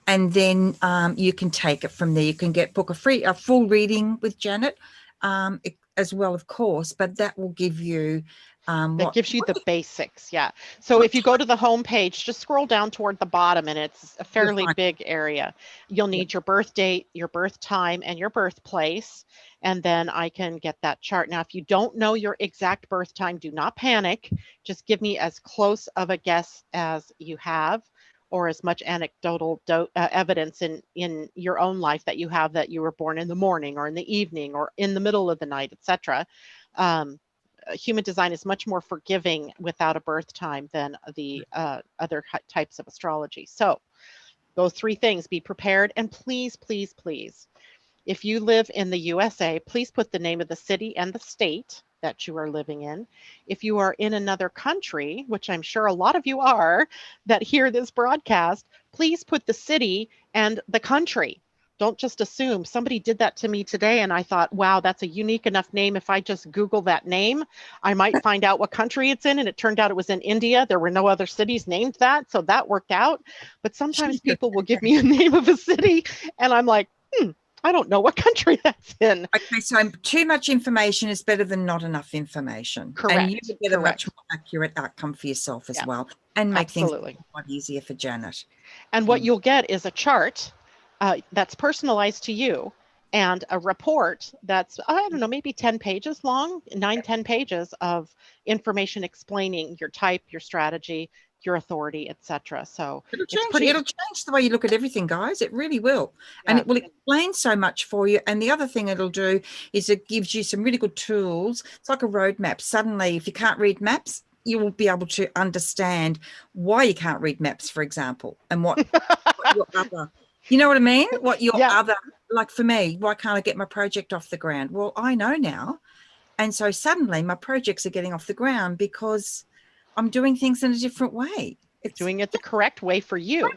and then you can take it from there. You can book a full reading with Janet as well, of course, but that will give you that gives you the basics. Yeah. So if you go to the home page, just scroll down toward the bottom, and it's a fairly big area. You'll need your birth date, your birth time, and your birthplace. And then I can get that chart. Now, if you don't know your exact birth time, do not panic. Just give me as close of a guess as you have, or as much anecdotal evidence in your own life that you have, that you were born in the morning or in the evening or in the middle of the night, etc. Human design is much more forgiving without a birth time than the other types of astrology. So those three things: be prepared, and please, please, please, if you live in the USA, please put the name of the city and the state that you are living in. If you are in another country, which I'm sure a lot of you are that hear this broadcast, please put the city and the country. Don't just assume. Somebody did that to me today, and I thought, wow, that's a unique enough name. If I just Google that name, I might find out what country it's in. And it turned out it was in India. There were no other cities named that, so that worked out. But sometimes people will give me a name of a city, and I'm like, I don't know what country that's in. Okay, so too much information is better than not enough information. Correct. And you will get a much more accurate outcome for yourself as well, and make things a lot easier for Janet. And what you'll get is a chart that's personalized to you, and a report that's, I don't know, maybe 10 pages long, 9-10 pages of information explaining your type, your strategy, your authority, etc. So it'll change the way you look at everything, guys. It really will. And it will explain so much for you. And the other thing it'll do is it gives you some really good tools. It's like a roadmap. Suddenly, if you can't read maps, you will be able to understand why you can't read maps, for example, and what your other, you know what I mean? What your other, like for me, why can't I get my project off the ground? Well, I know now. And so suddenly my projects are getting off the ground because I'm doing things in a different way. It's Doing it the correct way for you.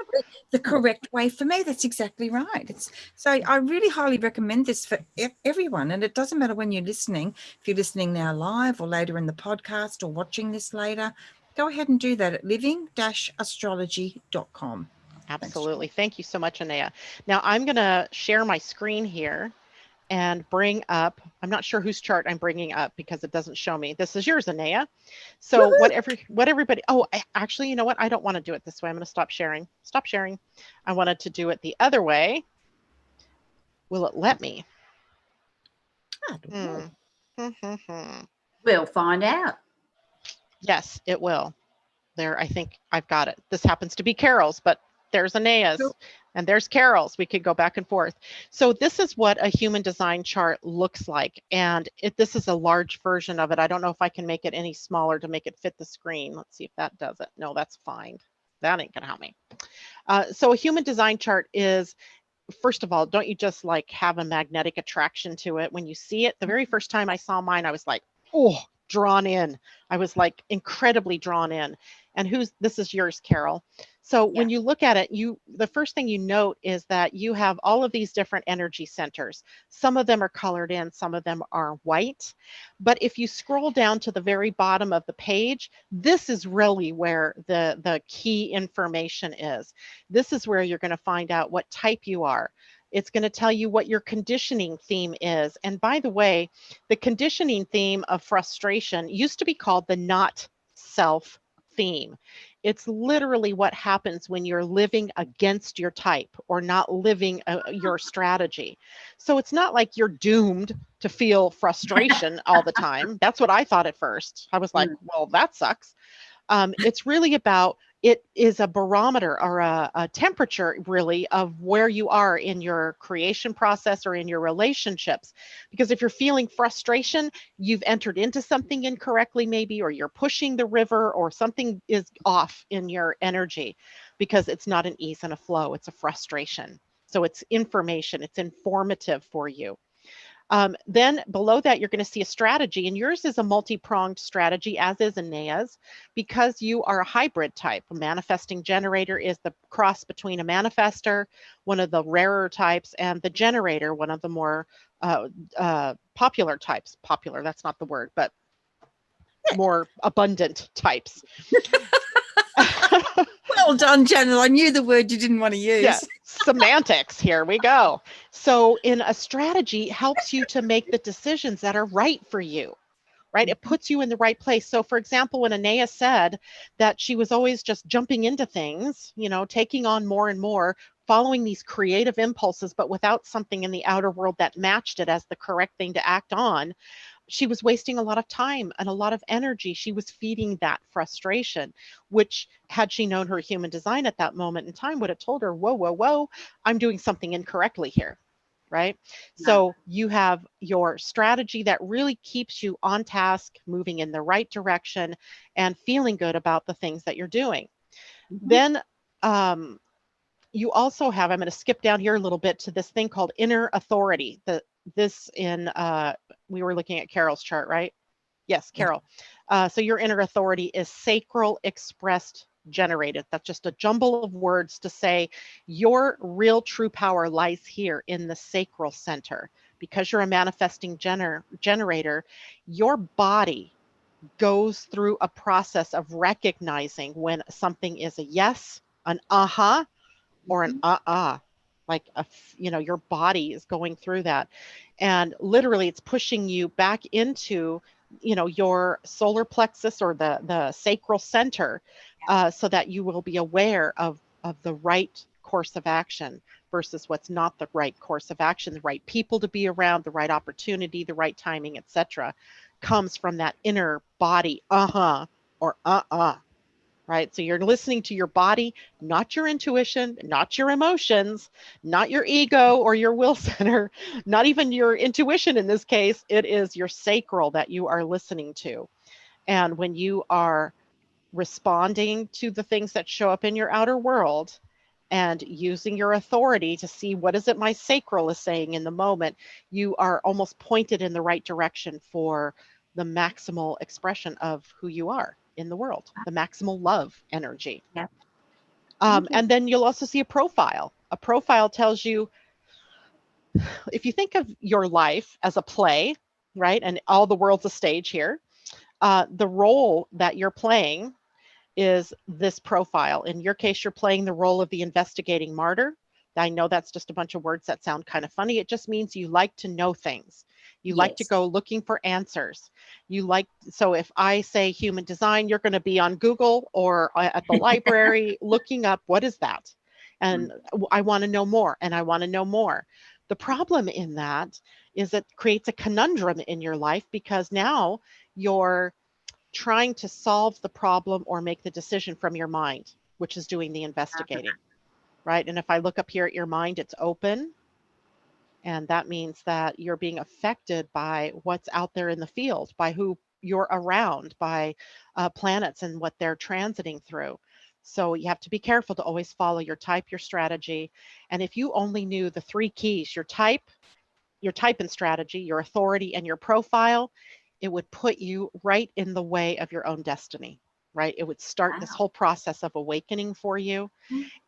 the correct way for me. That's exactly right. So I really highly recommend this for everyone. And it doesn't matter when you're listening, if you're listening now live or later in the podcast or watching this later, go ahead and do that at living-astrology.com. Absolutely. Thank you so much, Anayah. Now I'm going to share my screen here and bring up, I'm not sure whose chart I'm bringing up because it doesn't show me. This is yours, Anayah. So what everybody, actually, you know what? I don't want to do it this way. I'm going to stop sharing. Stop sharing. I wanted to do it the other way. Will it let me? We'll find out. Yes, it will. There, I think I've got it. This happens to be Carol's, but there's Anayah's and there's Carol's. We could go back and forth. So this is what a human design chart looks like. And this is a large version of it. I don't know if I can make it any smaller to make it fit the screen. Let's see if that does it. No, that's fine. That ain't gonna help me. So a human design chart is, first of all, don't you just like have a magnetic attraction to it? When you see it, the very first time I saw mine, I was like, oh, drawn in. I was like incredibly drawn in. And this is yours, Carol. So when you look at it, the first thing you note is that you have all of these different energy centers. Some of them are colored in, some of them are white. But if you scroll down to the very bottom of the page, this is really where the key information is. This is where you're going to find out what type you are. It's going to tell you what your conditioning theme is. And by the way, the conditioning theme of frustration used to be called the not self theme. It's literally what happens when you're living against your type or not living your strategy. So it's not like you're doomed to feel frustration all the time. That's what I thought at first. I was like, well, that sucks. It's really about, it is a barometer or a temperature really of where you are in your creation process or in your relationships. Because if you're feeling frustration, you've entered into something incorrectly maybe, or you're pushing the river, or something is off in your energy because it's not an ease and a flow, it's a frustration. So it's information, it's informative for you. Then below that, you're going to see a strategy, and yours is a multi-pronged strategy, as is Anayah's, because you are a hybrid type. A manifesting generator is the cross between a manifester, one of the rarer types, and the generator, one of the more popular types. Popular, that's not the word, but more abundant types. Well done, Janet. I knew the word you didn't want to use. Yeah, semantics. Here we go. So in a strategy, helps you to make the decisions that are right for you, right? It puts you in the right place. So for example, when Anayah said that she was always just jumping into things, you know, taking on more and more, following these creative impulses, but without something in the outer world that matched it as the correct thing to act on, she was wasting a lot of time and a lot of energy. She was feeding that frustration, which, had she known her human design at that moment in time, would have told her, whoa, whoa, whoa, I'm doing something incorrectly here, right? So you have your strategy that really keeps you on task, moving in the right direction, and feeling good about the things that you're doing. Then you also have, I'm going to skip down here a little bit to this thing called inner authority. We were looking at Carol's chart, right? Yes, Carol. So your inner authority is sacral expressed generated. That's just a jumble of words to say your real true power lies here in the sacral center. Because you're a manifesting generator, your body goes through a process of recognizing when something is a yes, an aha, or an like your body is going through that, and literally it's pushing you back into your solar plexus or the sacral center, so that you will be aware of the right course of action versus what's not the right course of action. The right people to be around, the right opportunity, the right timing, etc., comes from that inner body or right? So you're listening to your body, not your intuition, not your emotions, not your ego or your will center, not even your intuition in this case. It is your sacral that you are listening to. And when you are responding to the things that show up in your outer world, and using your authority to see what is it my sacral is saying in the moment, you are almost pointed in the right direction for the maximal expression of who you are in the world, the maximal love energy. Yeah. Thank you. And then you'll also see a profile. A profile tells you, if you think of your life as a play, right, and all the world's a stage here, the role that you're playing is this profile. In your case, you're playing the role of the investigating martyr. I know that's just a bunch of words that sound kind of funny. It just means you like to know things. You like to Yes. go looking for answers. So if I say human design, you're going to be on Google or at the library looking up, what is that? And I want to know more, and I want to know more. The problem in that is it creates a conundrum in your life, because now you're trying to solve the problem or make the decision from your mind, which is doing the investigating, right? And if I look up here at your mind, it's open. And that means that you're being affected by what's out there in the field, by who you're around, by planets and what they're transiting through. So you have to be careful to always follow your type, your strategy. And if you only knew the 3 keys, your type and strategy, your authority, and your profile, it would put you right in the way of your own destiny, right? It would start this whole process of awakening for you.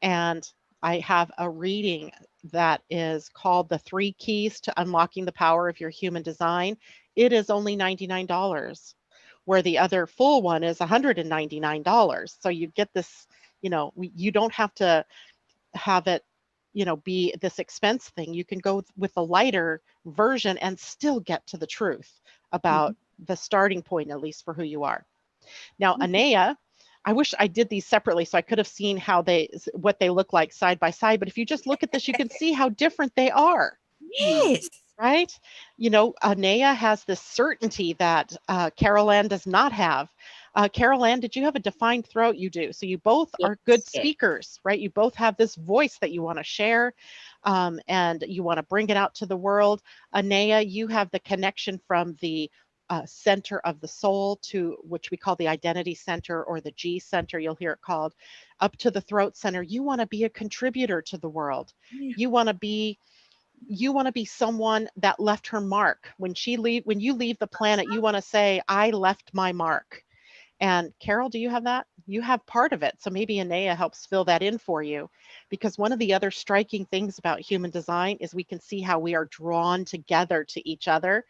And I have a reading that is called The 3 Keys to Unlocking the Power of Your Human Design. It is only $99, where the other full one is $199. So you get this, you don't have to have it be this expense thing. You can go with a lighter version and still get to the truth about the starting point, at least for who you are. Now, Anayah, I wish I did these separately so I could have seen what they look like side by side. But if you just look at this, you can see how different they are. Yes. Right? Anayah has this certainty that Carol Ann does not have. Carol Ann, did you have a defined throat? You do. So you both are good speakers, right? You both have this voice that you want to share, and you want to bring it out to the world. Anayah, you have the connection from the center of the soul, to which we call the identity center, or the G center, you'll hear it called, up to the throat center. You want to be a contributor to the world. You want to be someone that left her mark. When you leave the planet, you want to say, I left my mark. And Carol, do you have that? You have part of it. So maybe Anayah helps fill that in for you, because one of the other striking things about human design is we can see how we are drawn together to each other.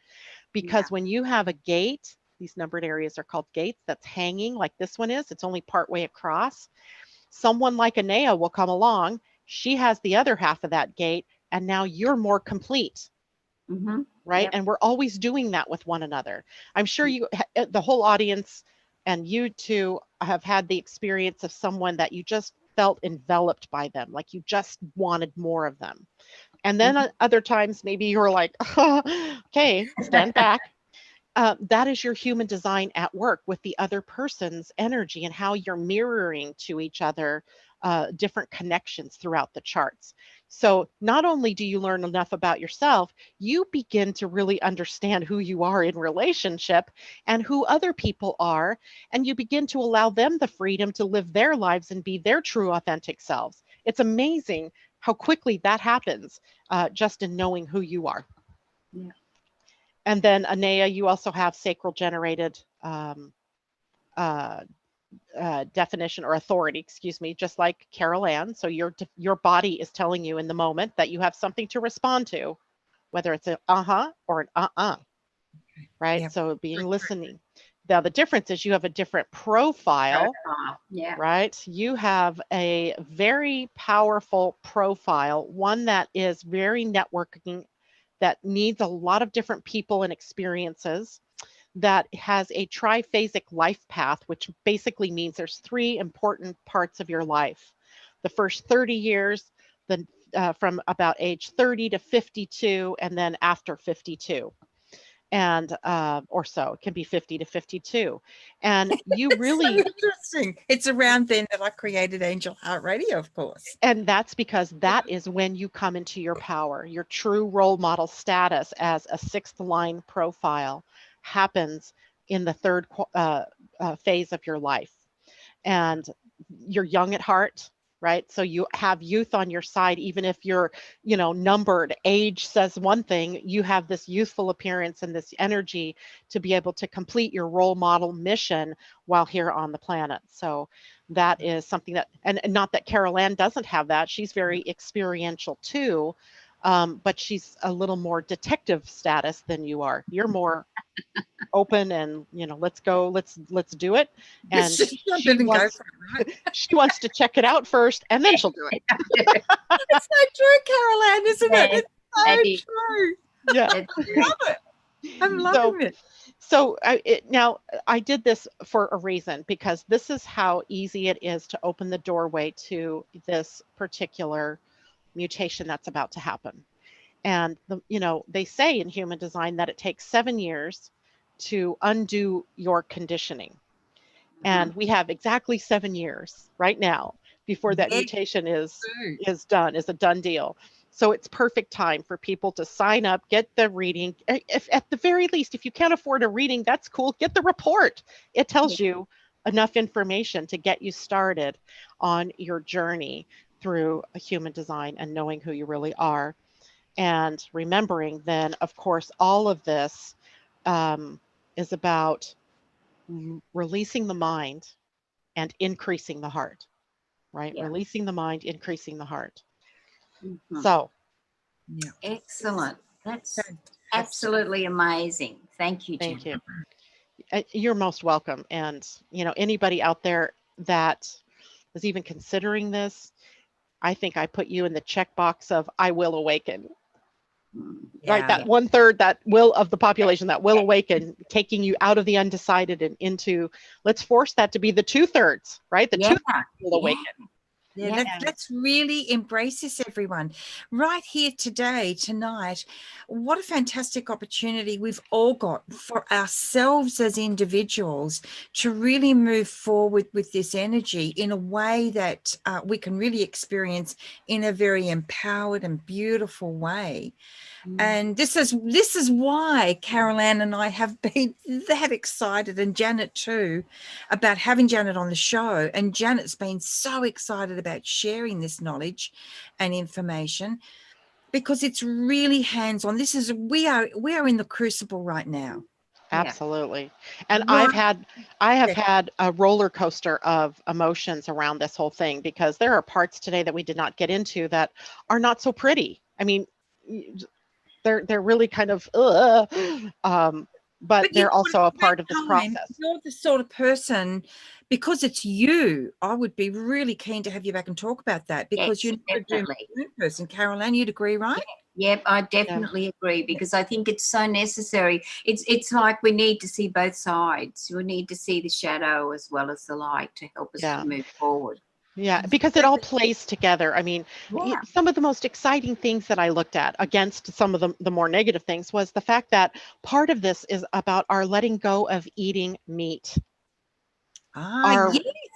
Because when you have a gate, these numbered areas are called gates, that's hanging like this one is, it's only part way across. Someone like Anayah will come along. She has the other half of that gate, and now you're more complete. Right? Yep. And we're always doing that with one another. I'm sure the whole audience and you too have had the experience of someone that you just felt enveloped by them, like you just wanted more of them. And then other times, maybe you're like, okay, stand back. That is your human design at work with the other person's energy and how you're mirroring to each other different connections throughout the charts. So not only do you learn enough about yourself, you begin to really understand who you are in relationship and who other people are, and you begin to allow them the freedom to live their lives and be their true authentic selves. It's amazing how quickly that happens just in knowing who you are. Yeah. And then Anayah, you also have sacral generated definition or authority, excuse me, just like Carol Ann. So your body is telling you in the moment that you have something to respond to, whether it's an or an right? Yep. So being listening. Now the difference is you have a different profile. Yeah. Right? You have a very powerful profile, one that is very networking, that needs a lot of different people and experiences, that has a triphasic life path, which basically means there's 3 important parts of your life. The first 30 years, from about age 30 to 52, and then after 52. And or so it can be 50 to 52, and you really so interesting. It's around then that I created Angel Heart Radio, of course, and that's because that is when you come into your power. Your true role model status as a 6th line profile happens in the 3rd phase of your life, and you're young at heart. right? So you have youth on your side, even if you're, numbered. Age says one thing, you have this youthful appearance and this energy to be able to complete your role model mission while here on the planet. So that is something that, and not that Carol Ann doesn't have that. She's very experiential too, but she's a little more detective status than you are. You're more open and let's go, let's do it, and she wants she wants to check it out first and then she'll do it. It's so true, Carol Ann, isn't it? It's so true. Yeah, I love it. I'm loving it. So now I did this for a reason, because this is how easy it is to open the doorway to this particular mutation that's about to happen. And they say in human design that it takes 7 years to undo your conditioning. And we have exactly 7 years right now before that mutation is done, is a done deal. So it's perfect time for people to sign up, get the reading. If at the very least, if you can't afford a reading, that's cool. Get the report. It tells you enough information to get you started on your journey through a human design and knowing who you really are. And remembering then, of course, all of this is about releasing the mind and increasing the heart, right? Yeah. Releasing the mind, increasing the heart. So. Yeah. Excellent. That's absolutely amazing. Thank you, Jen. Thank you. You're most welcome. And, anybody out there that is even considering this, I think I put you in the checkbox of I will awaken. Right, that 1/3, that will of the population that will awaken, taking you out of the undecided and into, let's force that to be the 2/3, right? The 2/3 will awaken. Let's really embrace this, everyone. Right here today, tonight. What a fantastic opportunity we've all got for ourselves as individuals to really move forward with this energy in a way that we can really experience in a very empowered and beautiful way. And this is why Carol Ann and I have been that excited, and Janet too, about having Janet on the show. And Janet's been so excited about sharing this knowledge and information, because it's really hands-on. We are in the crucible right now. Absolutely. And I have had a roller coaster of emotions around this whole thing, because there are parts today that we did not get into that are not so pretty. I mean, they're really kind of but they're also a part of this process. You're the sort of person, because it's you, I would be really keen to have you back and talk about that, because you're not a doom person. Carol Ann, you'd agree, right? Yep, I definitely agree, because I think it's so necessary. It's like we need to see both sides. We need to see the shadow as well as the light to help us to move forward. Yeah, because it all plays together. I mean, some of the most exciting things that I looked at against some of the more negative things was the fact that part of this is about our letting go of eating meat.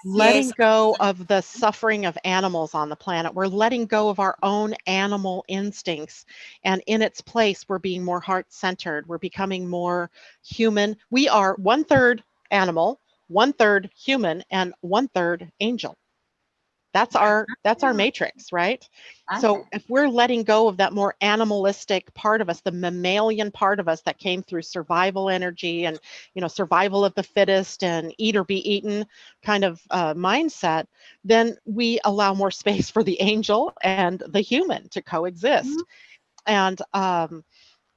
Letting go of the suffering of animals on the planet. We're letting go of our own animal instincts. And in its place, we're being more heart-centered. We're becoming more human. We are 1/3 animal, 1/3 human, and 1/3 angel. That's our matrix, right? So if we're letting go of that more animalistic part of us, the mammalian part of us that came through survival energy and, survival of the fittest and eat or be eaten kind of mindset, then we allow more space for the angel and the human to coexist. And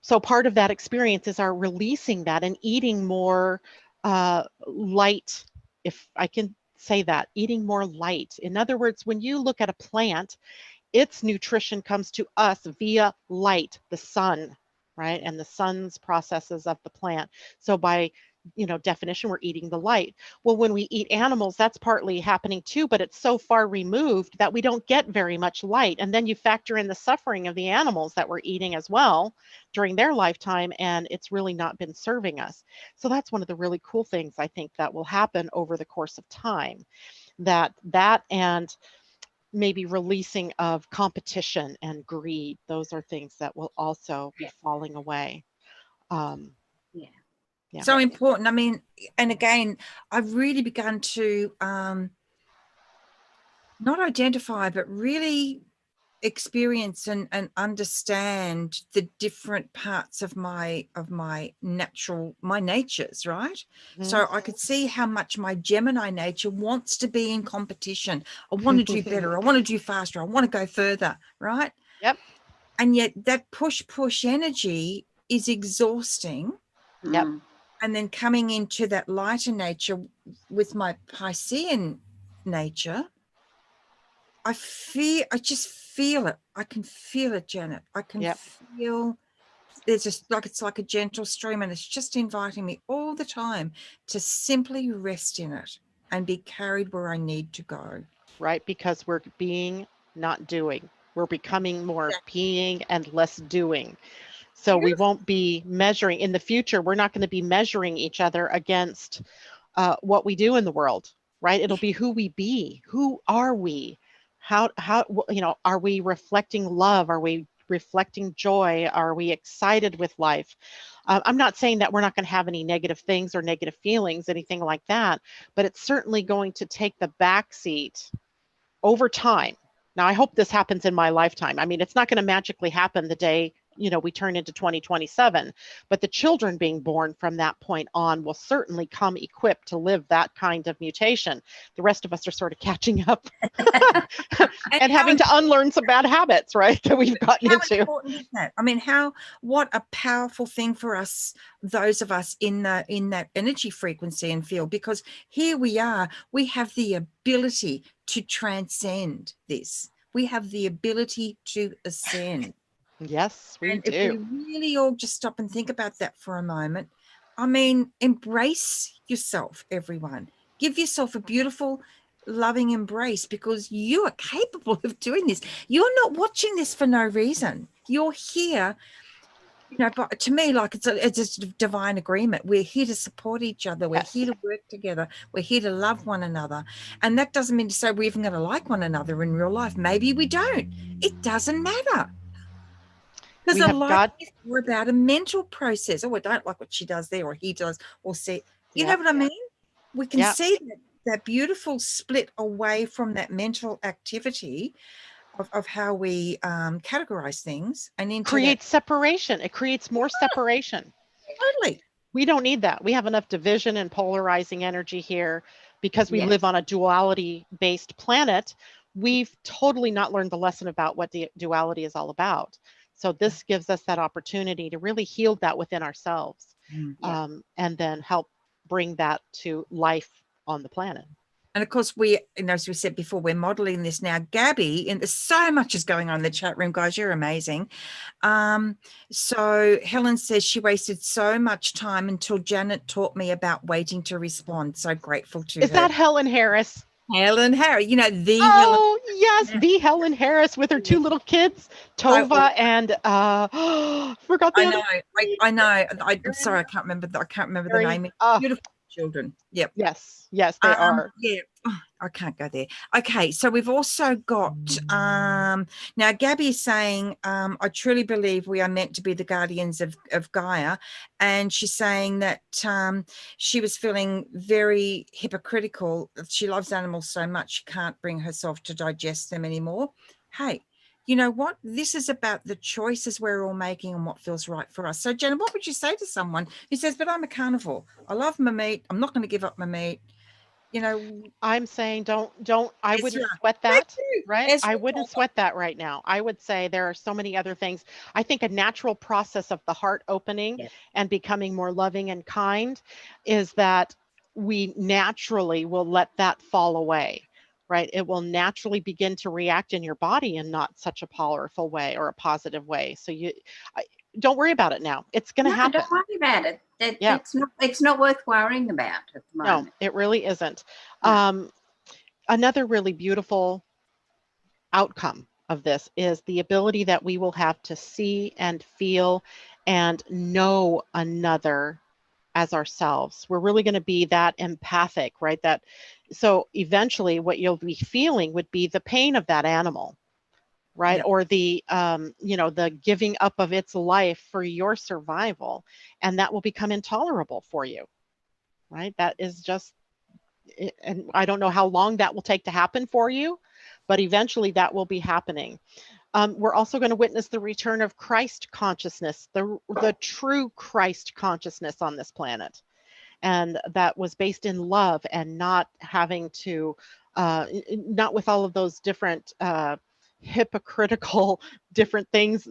so part of that experience is our releasing that and eating more light, if I can say that, eating more light. In other words, when you look at a plant, its nutrition comes to us via light, the sun, right? And the sun's processes of the plant. So by, definition, we're eating the light. Well, when we eat animals, that's partly happening too, but it's so far removed that we don't get very much light. And then you factor in the suffering of the animals that we're eating as well during their lifetime, and it's really not been serving us. So that's one of the really cool things I think that will happen over the course of time, that and maybe releasing of competition and greed. Those are things that will also be falling away. So important. I mean, and again, I've really begun to not identify, but really experience and understand the different parts of my natures, right? So I could see how much my Gemini nature wants to be in competition. I want to do better, I want to do faster, I want to go further, right? Yep. And yet that push energy is exhausting. Yep. And then coming into that lighter nature with my Piscean nature, I just feel it. I can feel it, Janet. I can Yep. feel there's just like, it's like a gentle stream, and it's just inviting me all the time to simply rest in it and be carried where I need to go. Right. Because we're being, not doing. We're becoming more being and less doing. So we won't be measuring in the future. We're not going to be measuring each other against what we do in the world, right? It'll be who we be. Who are we? How, are we reflecting love? Are we reflecting joy? Are we excited with life? I'm not saying that we're not going to have any negative things or negative feelings, anything like that, but it's certainly going to take the back seat over time. Now, I hope this happens in my lifetime. I mean, it's not going to magically happen the day, we turn into 2027, but the children being born from that point on will certainly come equipped to live that kind of mutation. The rest of us are sort of catching up and having to unlearn some bad habits, right, that we've gotten into. How important is that? I mean, what a powerful thing for us, those of us in that energy frequency and field, because here we are, we have the ability to transcend this. We have the ability to ascend. Yes, we do. If we really all just stop and think about that for a moment, I mean, embrace yourself, everyone. Give yourself a beautiful, loving embrace, because you are capable of doing this. You're not watching this for no reason. You're here, but to me, like it's a divine agreement. We're here to support each other. We're here to work together. We're here to love one another. And that doesn't mean to say we're even going to like one another in real life. Maybe we don't. It doesn't matter. Because a lot is more about a mental process. Oh, I don't like what she does there, or he does, or see. You know what I mean? We can see that beautiful split away from that mental activity of how we categorize things, and into creates separation. It creates more separation. Totally. We don't need that. We have enough division and polarizing energy here because we live on a duality-based planet. We've totally not learned the lesson about what the duality is all about. So this gives us that opportunity to really heal that within ourselves, and then help bring that to life on the planet. And of course, as we said before, we're modeling this now. Gabby, and there's so much is going on in the chat room, guys. You're amazing. So Helen says she wasted so much time until Janet taught me about waiting to respond. So grateful to her. Is that Helen Harris? Helen Harris, yes, the Helen Harris with her two little kids, Tova and forgot the other. I know. I'm sorry, I can't remember the name. Beautiful children. Yep. Yes, they are. Yeah. Oh, I can't go there. Okay, so we've also got now Gabby is saying, I truly believe we are meant to be the guardians of Gaia, and she's saying that she was feeling very hypocritical. She loves animals so much she can't bring herself to digest them anymore. Hey, you know what? This is about the choices we're all making and what feels right for us. So, Jenna, what would you say to someone who says, but I'm a carnivore, I love my meat, I'm not going to give up my meat? I'm saying don't I wouldn't sweat that, right? I wouldn't sweat that right now. I would say there are so many other things. I think a natural process of the heart opening and becoming more loving and kind is that we naturally will let that fall away, right? It will naturally begin to react in your body in not such a powerful way or a positive way. So don't worry about it now. It's going to happen. Don't worry about it. It's not worth worrying about at the moment. No, it really isn't. Another really beautiful outcome of this is the ability that we will have to see and feel and know another as ourselves. We're really going to be that empathic, right? So eventually what you'll be feeling would be the pain of that animal, right? Or the the giving up of its life for your survival, and that will become intolerable for you, right? That is just, and I don't know how long that will take to happen for you, but eventually that will be happening. We're also going to witness the return of Christ consciousness, the true Christ consciousness on this planet. And that was based in love and not having to, not with all of those different hypocritical different things,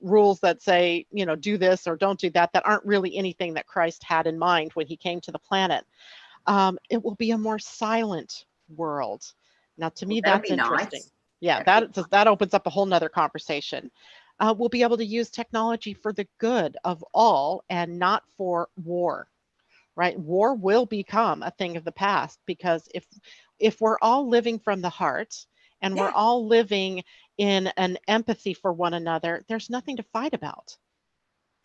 rules that say, do this or don't do that, that aren't really anything that Christ had in mind when he came to the planet. It will be a more silent world. Now, to me, That'll that's be interesting. nice. Yeah, that opens up a whole nother conversation. We'll be able to use technology for the good of all and not for war, right? War will become a thing of the past, because if we're all living from the heart and we're all living in an empathy for one another, there's nothing to fight about.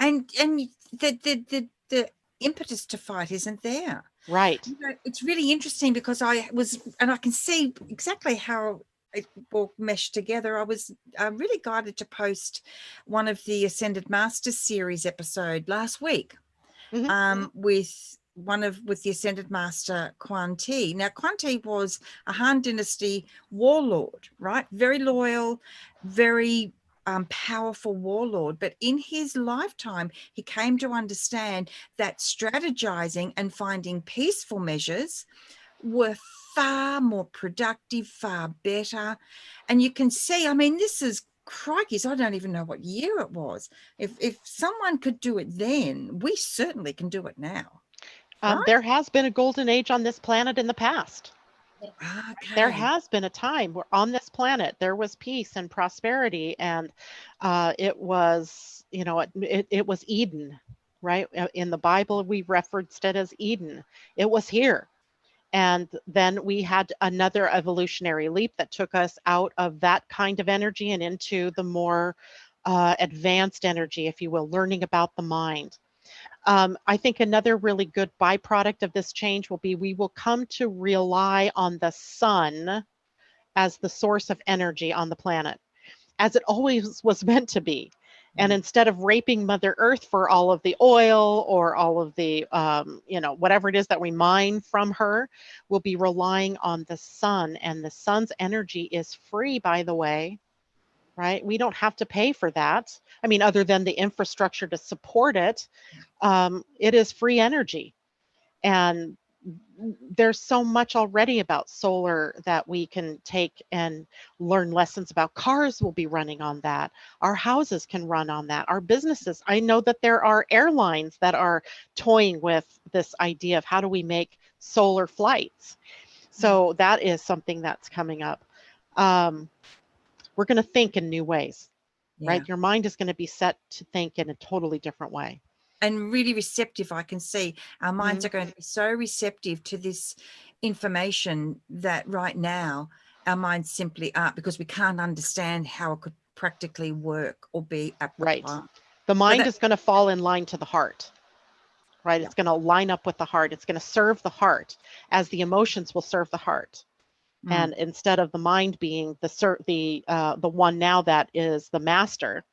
And the impetus to fight isn't there. Right. It's really interesting because I can see exactly how it will mesh together. I was really guided to post one of the Ascended Masters series episode last week, with the Ascended Master Quan Ti. Now, Quan Ti was a Han Dynasty warlord, right? Very loyal, very powerful warlord. But in his lifetime, he came to understand that strategizing and finding peaceful measures were far more productive, far better. And you can see, I mean, this is crikey, I don't even know what year it was. If someone could do it then, we certainly can do it now. Right? There has been a golden age on this planet in the past. Okay. There has been a time where on this planet there was peace and prosperity, and it was, it was Eden, right? In the Bible, we referenced it as Eden. It was here. And then we had another evolutionary leap that took us out of that kind of energy and into the more advanced energy, if you will, learning about the mind. I think another really good byproduct of this change will be we will come to rely on the sun as the source of energy on the planet, as it always was meant to be. And instead of raping Mother Earth for all of the oil or all of the, whatever it is that we mine from her, we'll be relying on the sun. And the sun's energy is free, by the way, right? We don't have to pay for that. I mean, other than the infrastructure to support it, it is free energy. And there's so much already about solar that we can take and learn lessons about. Cars will be running on that. Our houses can run on that. Our businesses. I know that there are airlines that are toying with this idea of how do we make solar flights. So that is something that's coming up. We're going to think in new ways, right? Your mind is going to be set to think in a totally different way. And really receptive. I can see our minds are going to be so receptive to this information that right now our minds simply aren't, because we can't understand how it could practically work or be applied. Right. The mind is going to fall in line to the heart, right? It's going to line up with the heart. It's going to serve the heart as the emotions will serve the heart. And instead of the mind being the one now that is the master,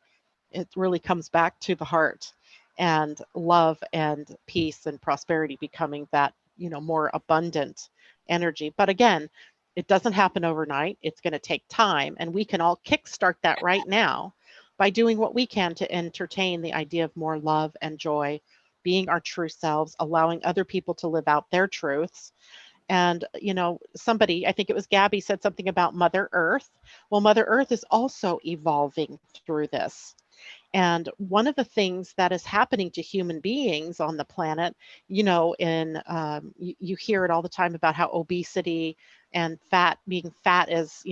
it really comes back to the heart. And love and peace and prosperity becoming that, more abundant energy. But again, it doesn't happen overnight. It's going to take time. And we can all kickstart that right now by doing what we can to entertain the idea of more love and joy, being our true selves, allowing other people to live out their truths. And, somebody, I think it was Gabby, said something about Mother Earth. Well, Mother Earth is also evolving through this. And one of the things that is happening to human beings on the planet, you hear it all the time about how obesity and being fat is,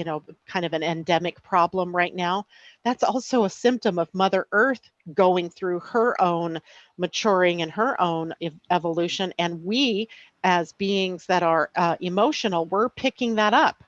kind of an endemic problem right now. That's also a symptom of Mother Earth going through her own maturing and her own evolution. And we, as beings that are emotional, we're picking that up.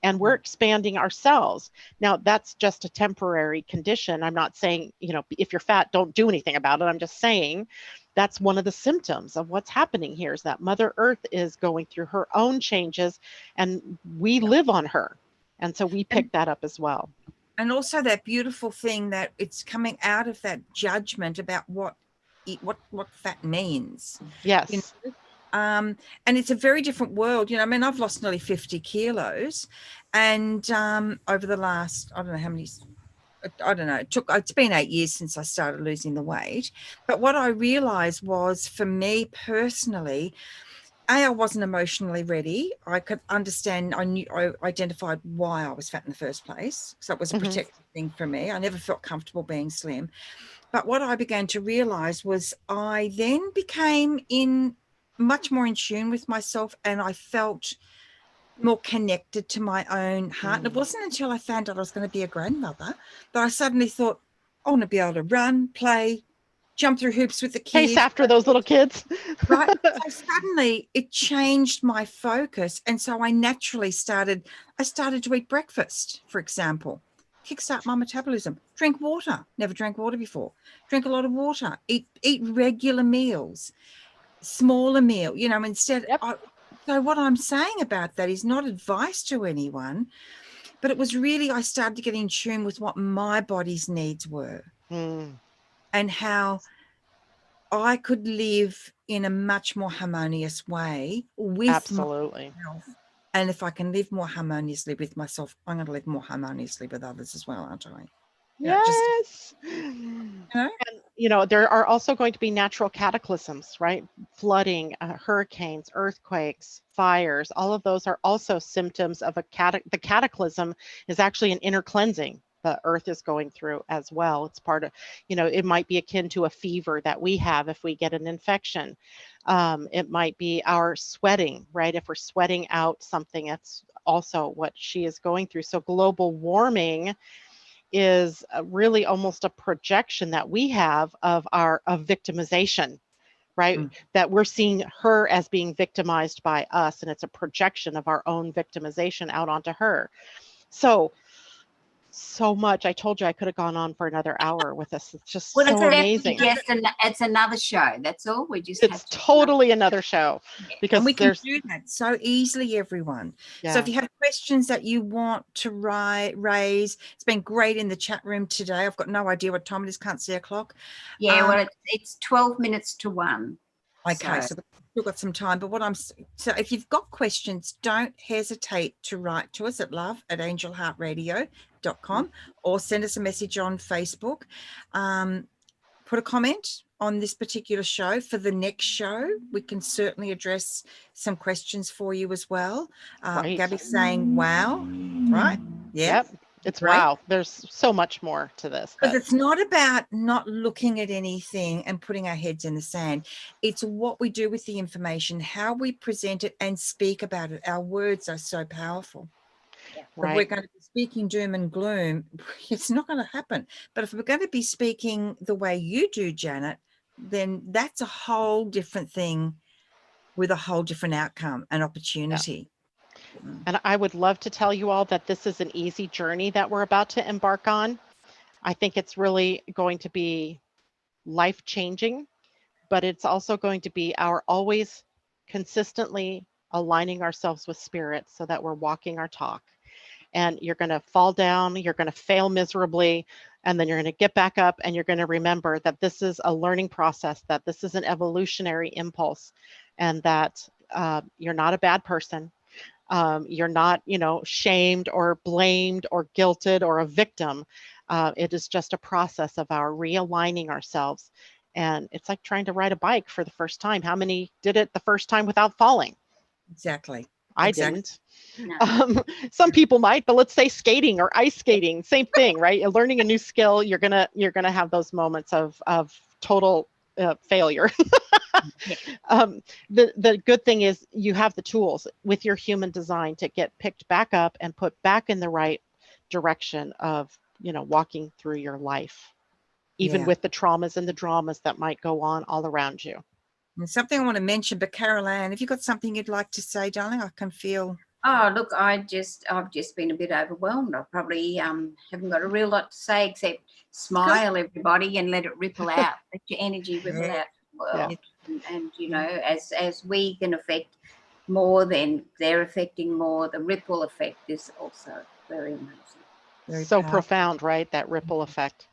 And we're expanding ourselves. Now, that's just a temporary condition. I'm not saying, if you're fat, don't do anything about it. I'm just saying that's one of the symptoms of what's happening here, is that Mother Earth is going through her own changes and we live on her. And so we pick that up as well. And also that beautiful thing that it's coming out of that judgment about what fat means. Yes. And it's a very different world. I've lost nearly 50 kilos, And over the last, I don't know how many, I don't know, it's been 8 years since I started losing the weight. But what I realized was, for me personally, I wasn't emotionally ready. I could understand, I identified why I was fat in the first place. So it was a protective thing for me. I never felt comfortable being slim. But what I began to realize was I then became much more in tune with myself, and I felt more connected to my own heart. And it wasn't until I found out I was going to be a grandmother that I suddenly thought, I want to be able to run, play, jump through hoops with the kids. Chase after those little kids. Right. So suddenly it changed my focus. And so I naturally started to eat breakfast, for example, kickstart my metabolism, drink water, never drank water before, drink a lot of water, eat regular meals, smaller meal, instead. Yep. So what I'm saying about that is not advice to anyone, but it was really, I started to get in tune with what my body's needs were and how I could live in a much more harmonious way with Absolutely. myself. And if I can live more harmoniously with myself, I'm going to live more harmoniously with others as well, aren't I? Yes. And, there are also going to be natural cataclysms, right? Flooding, hurricanes, earthquakes, fires. All of those are also symptoms of the cataclysm is actually an inner cleansing the earth is going through as well. It's part of, it might be akin to a fever that we have if we get an infection. It might be our sweating, right? If we're sweating out something, that's also what she is going through. So global warming is really almost a projection that we have of victimization, right? That we're seeing her as being victimized by us, and it's a projection of our own victimization out onto her. So much. I told you I could have gone on for another hour with this. It's just so amazing. It's another show. That's all. It's totally another show, because and we can do that so easily, everyone. Yeah. So if you have questions that you want to raise, it's been great in the chat room today. I've got no idea what time it is. Can't see a clock. Yeah, well, it's 12 minutes to 1. Okay, so we've got some time. But so if you've got questions, don't hesitate to write to us at love@angelheartradio.com or send us a message on Facebook. Put a comment on this particular show. For the next show, we can certainly address some questions for you as well. Right. Gabby's saying, wow, right? Yeah. Yep. It's right. Wow. There's so much more to this. Because it's not about not looking at anything and putting our heads in the sand. It's what we do with the information, how we present it and speak about it. Our words are so powerful. Right. If we're going to be speaking doom and gloom, it's not going to happen. But if we're going to be speaking the way you do, Janet, then that's a whole different thing with a whole different outcome and opportunity. Yeah. And I would love to tell you all that this is an easy journey that we're about to embark on. I think it's really going to be life-changing, but it's also going to be our always consistently aligning ourselves with spirit so that we're walking our talk. And you're going to fall down, you're going to fail miserably, and then you're going to get back up, and you're going to remember that this is a learning process, that this is an evolutionary impulse, and that you're not a bad person. You're not, shamed or blamed or guilted or a victim. It is just a process of our realigning ourselves. And it's like trying to ride a bike for the first time. How many did it the first time without falling? Exactly. I didn't. No. Some people might, but let's say skating or ice skating, same thing, right? You're learning a new skill. You're gonna have those moments of total failure. The good thing is you have the tools with your human design to get picked back up and put back in the right direction of, walking through your life, even with the traumas and the dramas that might go on all around you. And something I want to mention, but Carol Ann, have you got something you'd like to say, darling? I can feel. Oh, look, I've just been a bit overwhelmed. I probably haven't got a real lot to say except smile, everybody, and let it ripple out. Let your energy ripple out. Well, and as we can affect more, then they're affecting more. The ripple effect is also very amazing. Very so powerful. Profound, right? That ripple effect.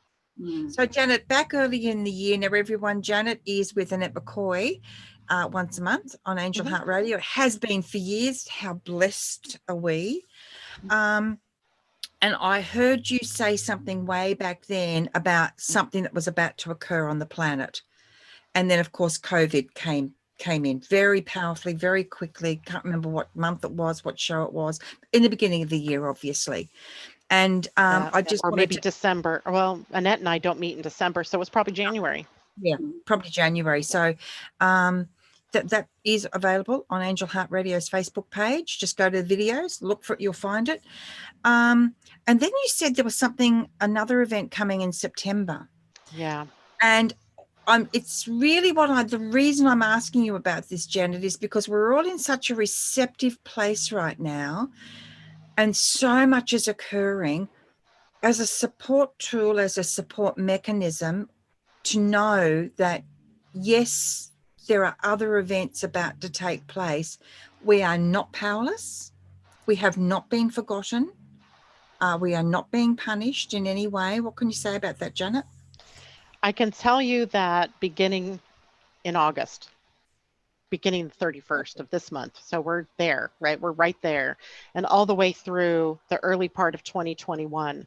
So Janet, back early in the year, now everyone, Janet is with Annette McCoy once a month on Angel Heart Radio. It has been for years. How blessed are we? And I heard you say something way back then about something that was about to occur on the planet. And then, of course, COVID came in very powerfully, very quickly. Can't remember what month it was, what show it was, in the beginning of the year, obviously. And I just or wanted maybe to, December. Well, Annette and I don't meet in December, so it was probably January. yeah, probably January. So that is available on Angel Heart Radio's Facebook page. Just go to the videos, look for it, you'll find it. And then you said there was another event coming in September. Yeah. And it's really the reason I'm asking you about this, Janet, is because we're all in such a receptive place right now, and so much is occurring as a support tool, as a support mechanism, to know that, yes, there are other events about to take place. We are not powerless. We have not been forgotten. We are not being punished in any way. What can you say about that, Janet? I can tell you that beginning in August, beginning the 31st of this month. So we're there, right? We're right there. And all the way through the early part of 2021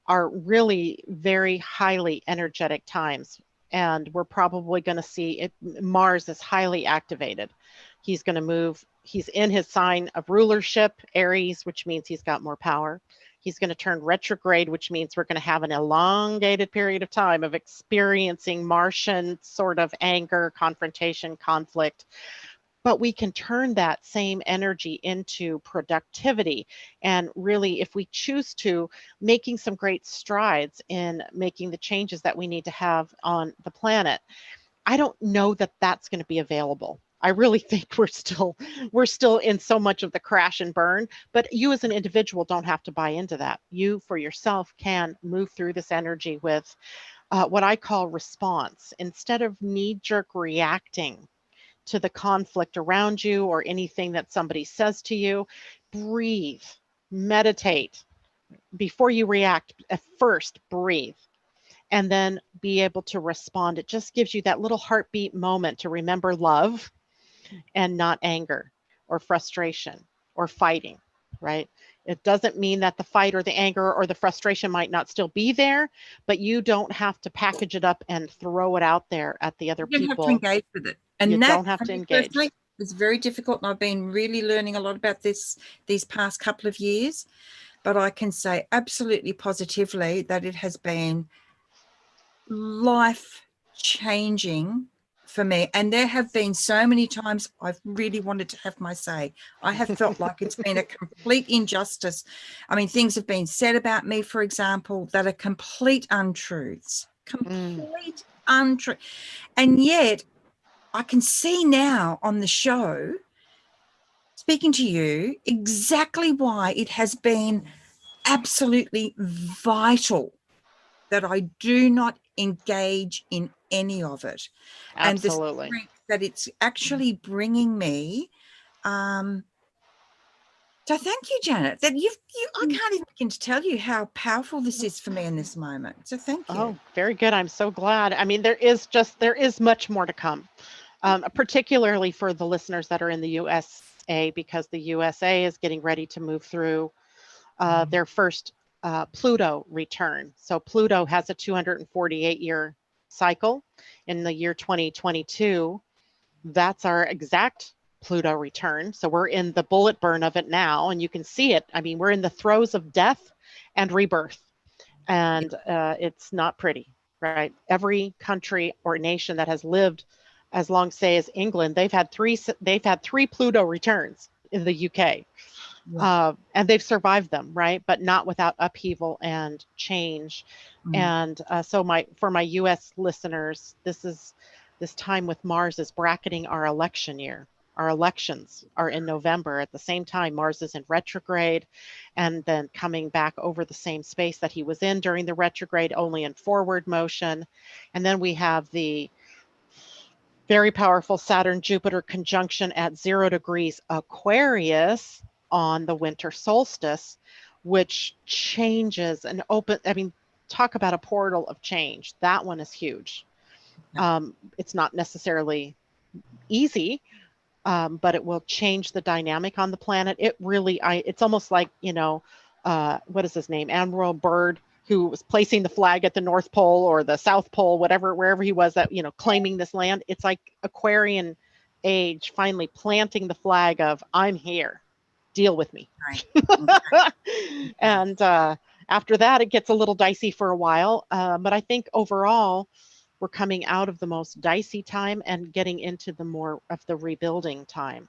are really very highly energetic times. And we're probably going to see it. Mars is highly activated. He's going to move. He's in his sign of rulership, Aries, which means he's got more power. He's going to turn retrograde, which means we're going to have an elongated period of time of experiencing Martian sort of anger, confrontation, conflict. But we can turn that same energy into productivity. And really, if we choose to, making some great strides in making the changes that we need to have on the planet. I don't know that that's going to be available. I really think we're still in so much of the crash and burn, but you as an individual don't have to buy into that. You for yourself can move through this energy with what I call response. Instead of knee-jerk reacting to the conflict around you or anything that somebody says to you, breathe, meditate. Before you react, at first breathe, and then be able to respond. It just gives you that little heartbeat moment to remember love and not anger or frustration or fighting, right? It doesn't mean that the fight or the anger or the frustration might not still be there, but you don't have to package it up and throw it out there at the other You don't people. have to engage with it. And you that, don't have to engage. Personally, it's very difficult. And I've been really learning a lot about this these past couple of years. But I can say absolutely positively that it has been life-changing for me. And there have been so many times I've really wanted to have my say. I have felt like it's been a complete injustice. I mean, things have been said about me, for example, that are complete untruths. Complete untruth. And yet I can see now on the show, speaking to you, exactly why it has been absolutely vital that I do not engage in any of it. Absolutely. And the strength that it's actually bringing me. So thank you, Janet. That I can't even begin to tell you how powerful this is for me in this moment. So thank you. Oh, very good. I'm so glad. I mean, there is much more to come, particularly for the listeners that are in the USA, because the USA is getting ready to move through their first Pluto return. So Pluto has a 248-year cycle. In the year 2022, that's our exact Pluto return. So we're in the bullet burn of it now, and you can see it. I mean, we're in the throes of death and rebirth, and it's not pretty, right? Every country or nation that has lived as long, say, as England, they've had three Pluto returns in the UK. And they've survived them, right? But not without upheaval and change. And for my US listeners, this time with Mars is bracketing our election year. Our elections are in November. At the same time, Mars is in retrograde and then coming back over the same space that he was in during the retrograde, only in forward motion. And then we have the very powerful Saturn-Jupiter conjunction at 0 degrees Aquarius on the winter solstice, which changes and talk about a portal of change. That one is huge. It's not necessarily easy, but it will change the dynamic on the planet. It really, it's almost like, what is his name? Admiral Byrd, who was placing the flag at the North Pole or the South Pole, wherever he was, that, claiming this land. It's like Aquarian age, finally planting the flag of, I'm here, deal with me. Right. Okay. And after that, it gets a little dicey for a while. But I think overall, we're coming out of the most dicey time and getting into the more of the rebuilding time.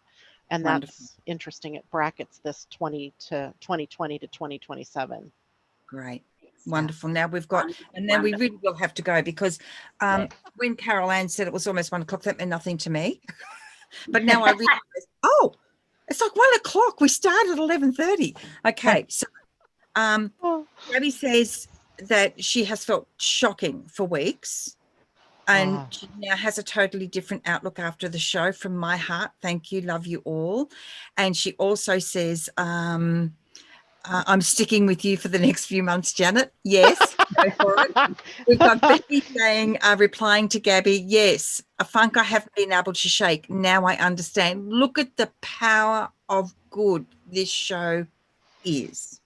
And Wonderful. that's interesting. It brackets this 2020 to 2027. Great. Wonderful. Now we've got, and then we really will have to go because when Carol Ann said it was almost 1 o'clock, that meant nothing to me. But now I realize, oh, it's like 1 o'clock. We started at 11:30. Okay. So Gabby says that she has felt shocking for weeks. And she now has a totally different outlook after the show. From my heart, thank you, love you all. And she also says, I'm sticking with you for the next few months, Janet. Yes, go for it. We've got Becky saying, replying to Gabby, yes, a funk I haven't been able to shake. Now I understand. Look at the power of good this show is.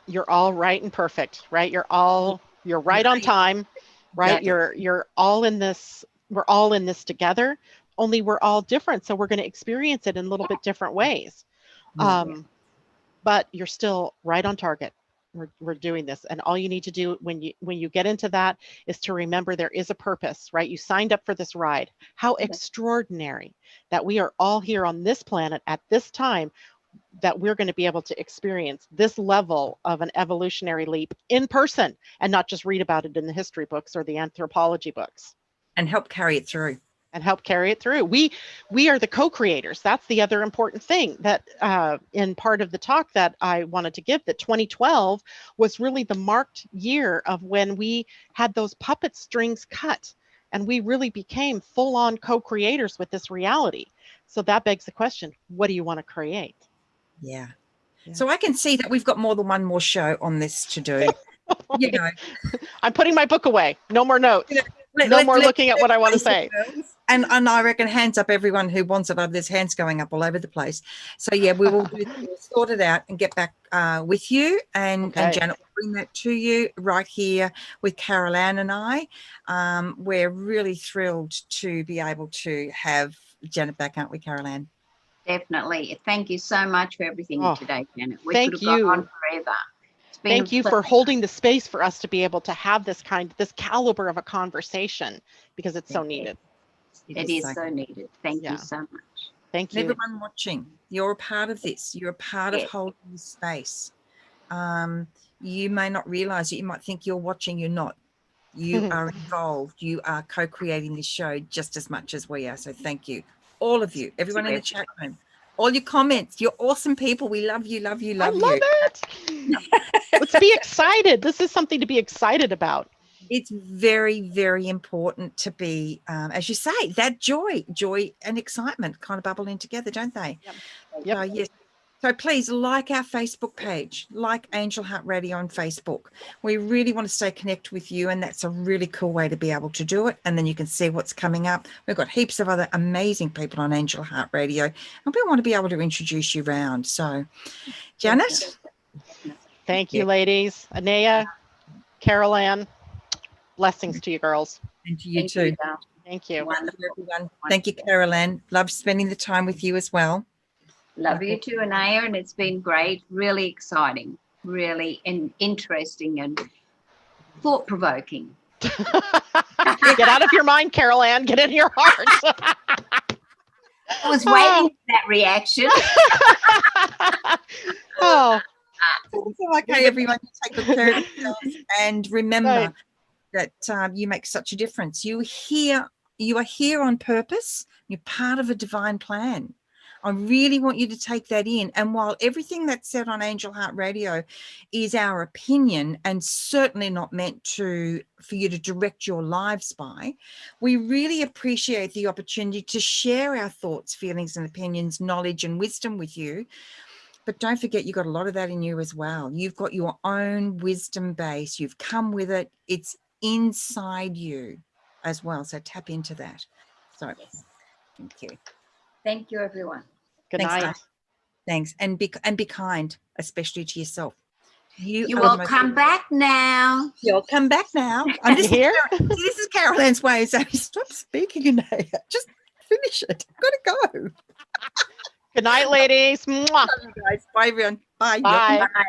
You're all right and perfect, right? You're right on time. Right. You're all in this. We're all in this together, only we're all different. So we're going to experience it in a little bit different ways. But you're still right on target. We're doing this. And all you need to do when you get into that is to remember there is a purpose, right? You signed up for this ride. How extraordinary that we are all here on this planet at this time, that we're going to be able to experience this level of an evolutionary leap in person and not just read about it in the history books or the anthropology books. And help carry it through. We are the co-creators. That's the other important thing that in part of the talk that I wanted to give, that 2012 was really the marked year of when we had those puppet strings cut and we really became full-on co-creators with this reality. So that begs the question, what do you want to create? Yeah. So I can see that we've got more than one more show on this to do. I'm putting my book away. No more notes. No more looking at what I want to say. And I reckon hands up everyone who wants it. There's hands going up all over the place. So yeah, we will sort it out and get back with you. And Janet will bring that to you right here with Carol Ann and I. We're really thrilled to be able to have Janet back, aren't we, Carol Ann? Definitely. Thank you so much for everything today, Janet. We thank could have gone on forever. Thank you for holding the space for us to be able to have this caliber of a conversation, because it's so needed. It is so needed. Thank you so much. Thank you. Everyone watching, you're a part of this. You're a part of holding this space. You may not realize it. You might think you're watching. You're not. You are involved. You are co-creating this show just as much as we are. So thank you. All of you, everyone in the chat room, all your comments. You're awesome people. We love you, love you, love you. I love it. Let's be excited. This is something to be excited about. It's very, very important to be, as you say, that joy and excitement kind of bubble in together, don't they? Yep. Yes. So please like our Facebook page, like Angel Heart Radio on Facebook. We really want to stay connected with you, and that's a really cool way to be able to do it. And then you can see what's coming up. We've got heaps of other amazing people on Angel Heart Radio, and we want to be able to introduce you around. So, Janet? Thank you, ladies. Anayah, Carol Ann, blessings to you girls. And to you too. Thank you. Wonderful, everyone. Thank you, Carol Ann. Love spending the time with you as well. Love you too, Anayah, and it's been great, really exciting, really interesting and thought-provoking. Get out of your mind, Carol Ann. Get in your heart. I was waiting for that reaction. Okay, everyone, you take good care of yourselves, and remember that you make such a difference. You are here on purpose. You're part of a divine plan. I really want you to take that in. And while everything that's said on Angel Heart Radio is our opinion and certainly not meant for you to direct your lives by, we really appreciate the opportunity to share our thoughts, feelings and opinions, knowledge and wisdom with you. But don't forget, you've got a lot of that in you as well. You've got your own wisdom base. You've come with it. It's inside you as well. So tap into that. So thank you. Thank you, everyone. Good Thanks, night. Di. Thanks. And be kind, especially to yourself. You are all the most- come back now. You'll come back now. I'm You just hear? This is Carol Ann's way of saying, stop speaking, Anayah. Just finish it. I've got to go. Good night, ladies. Mwah. Love you guys. Bye, everyone. Bye. Bye. Bye.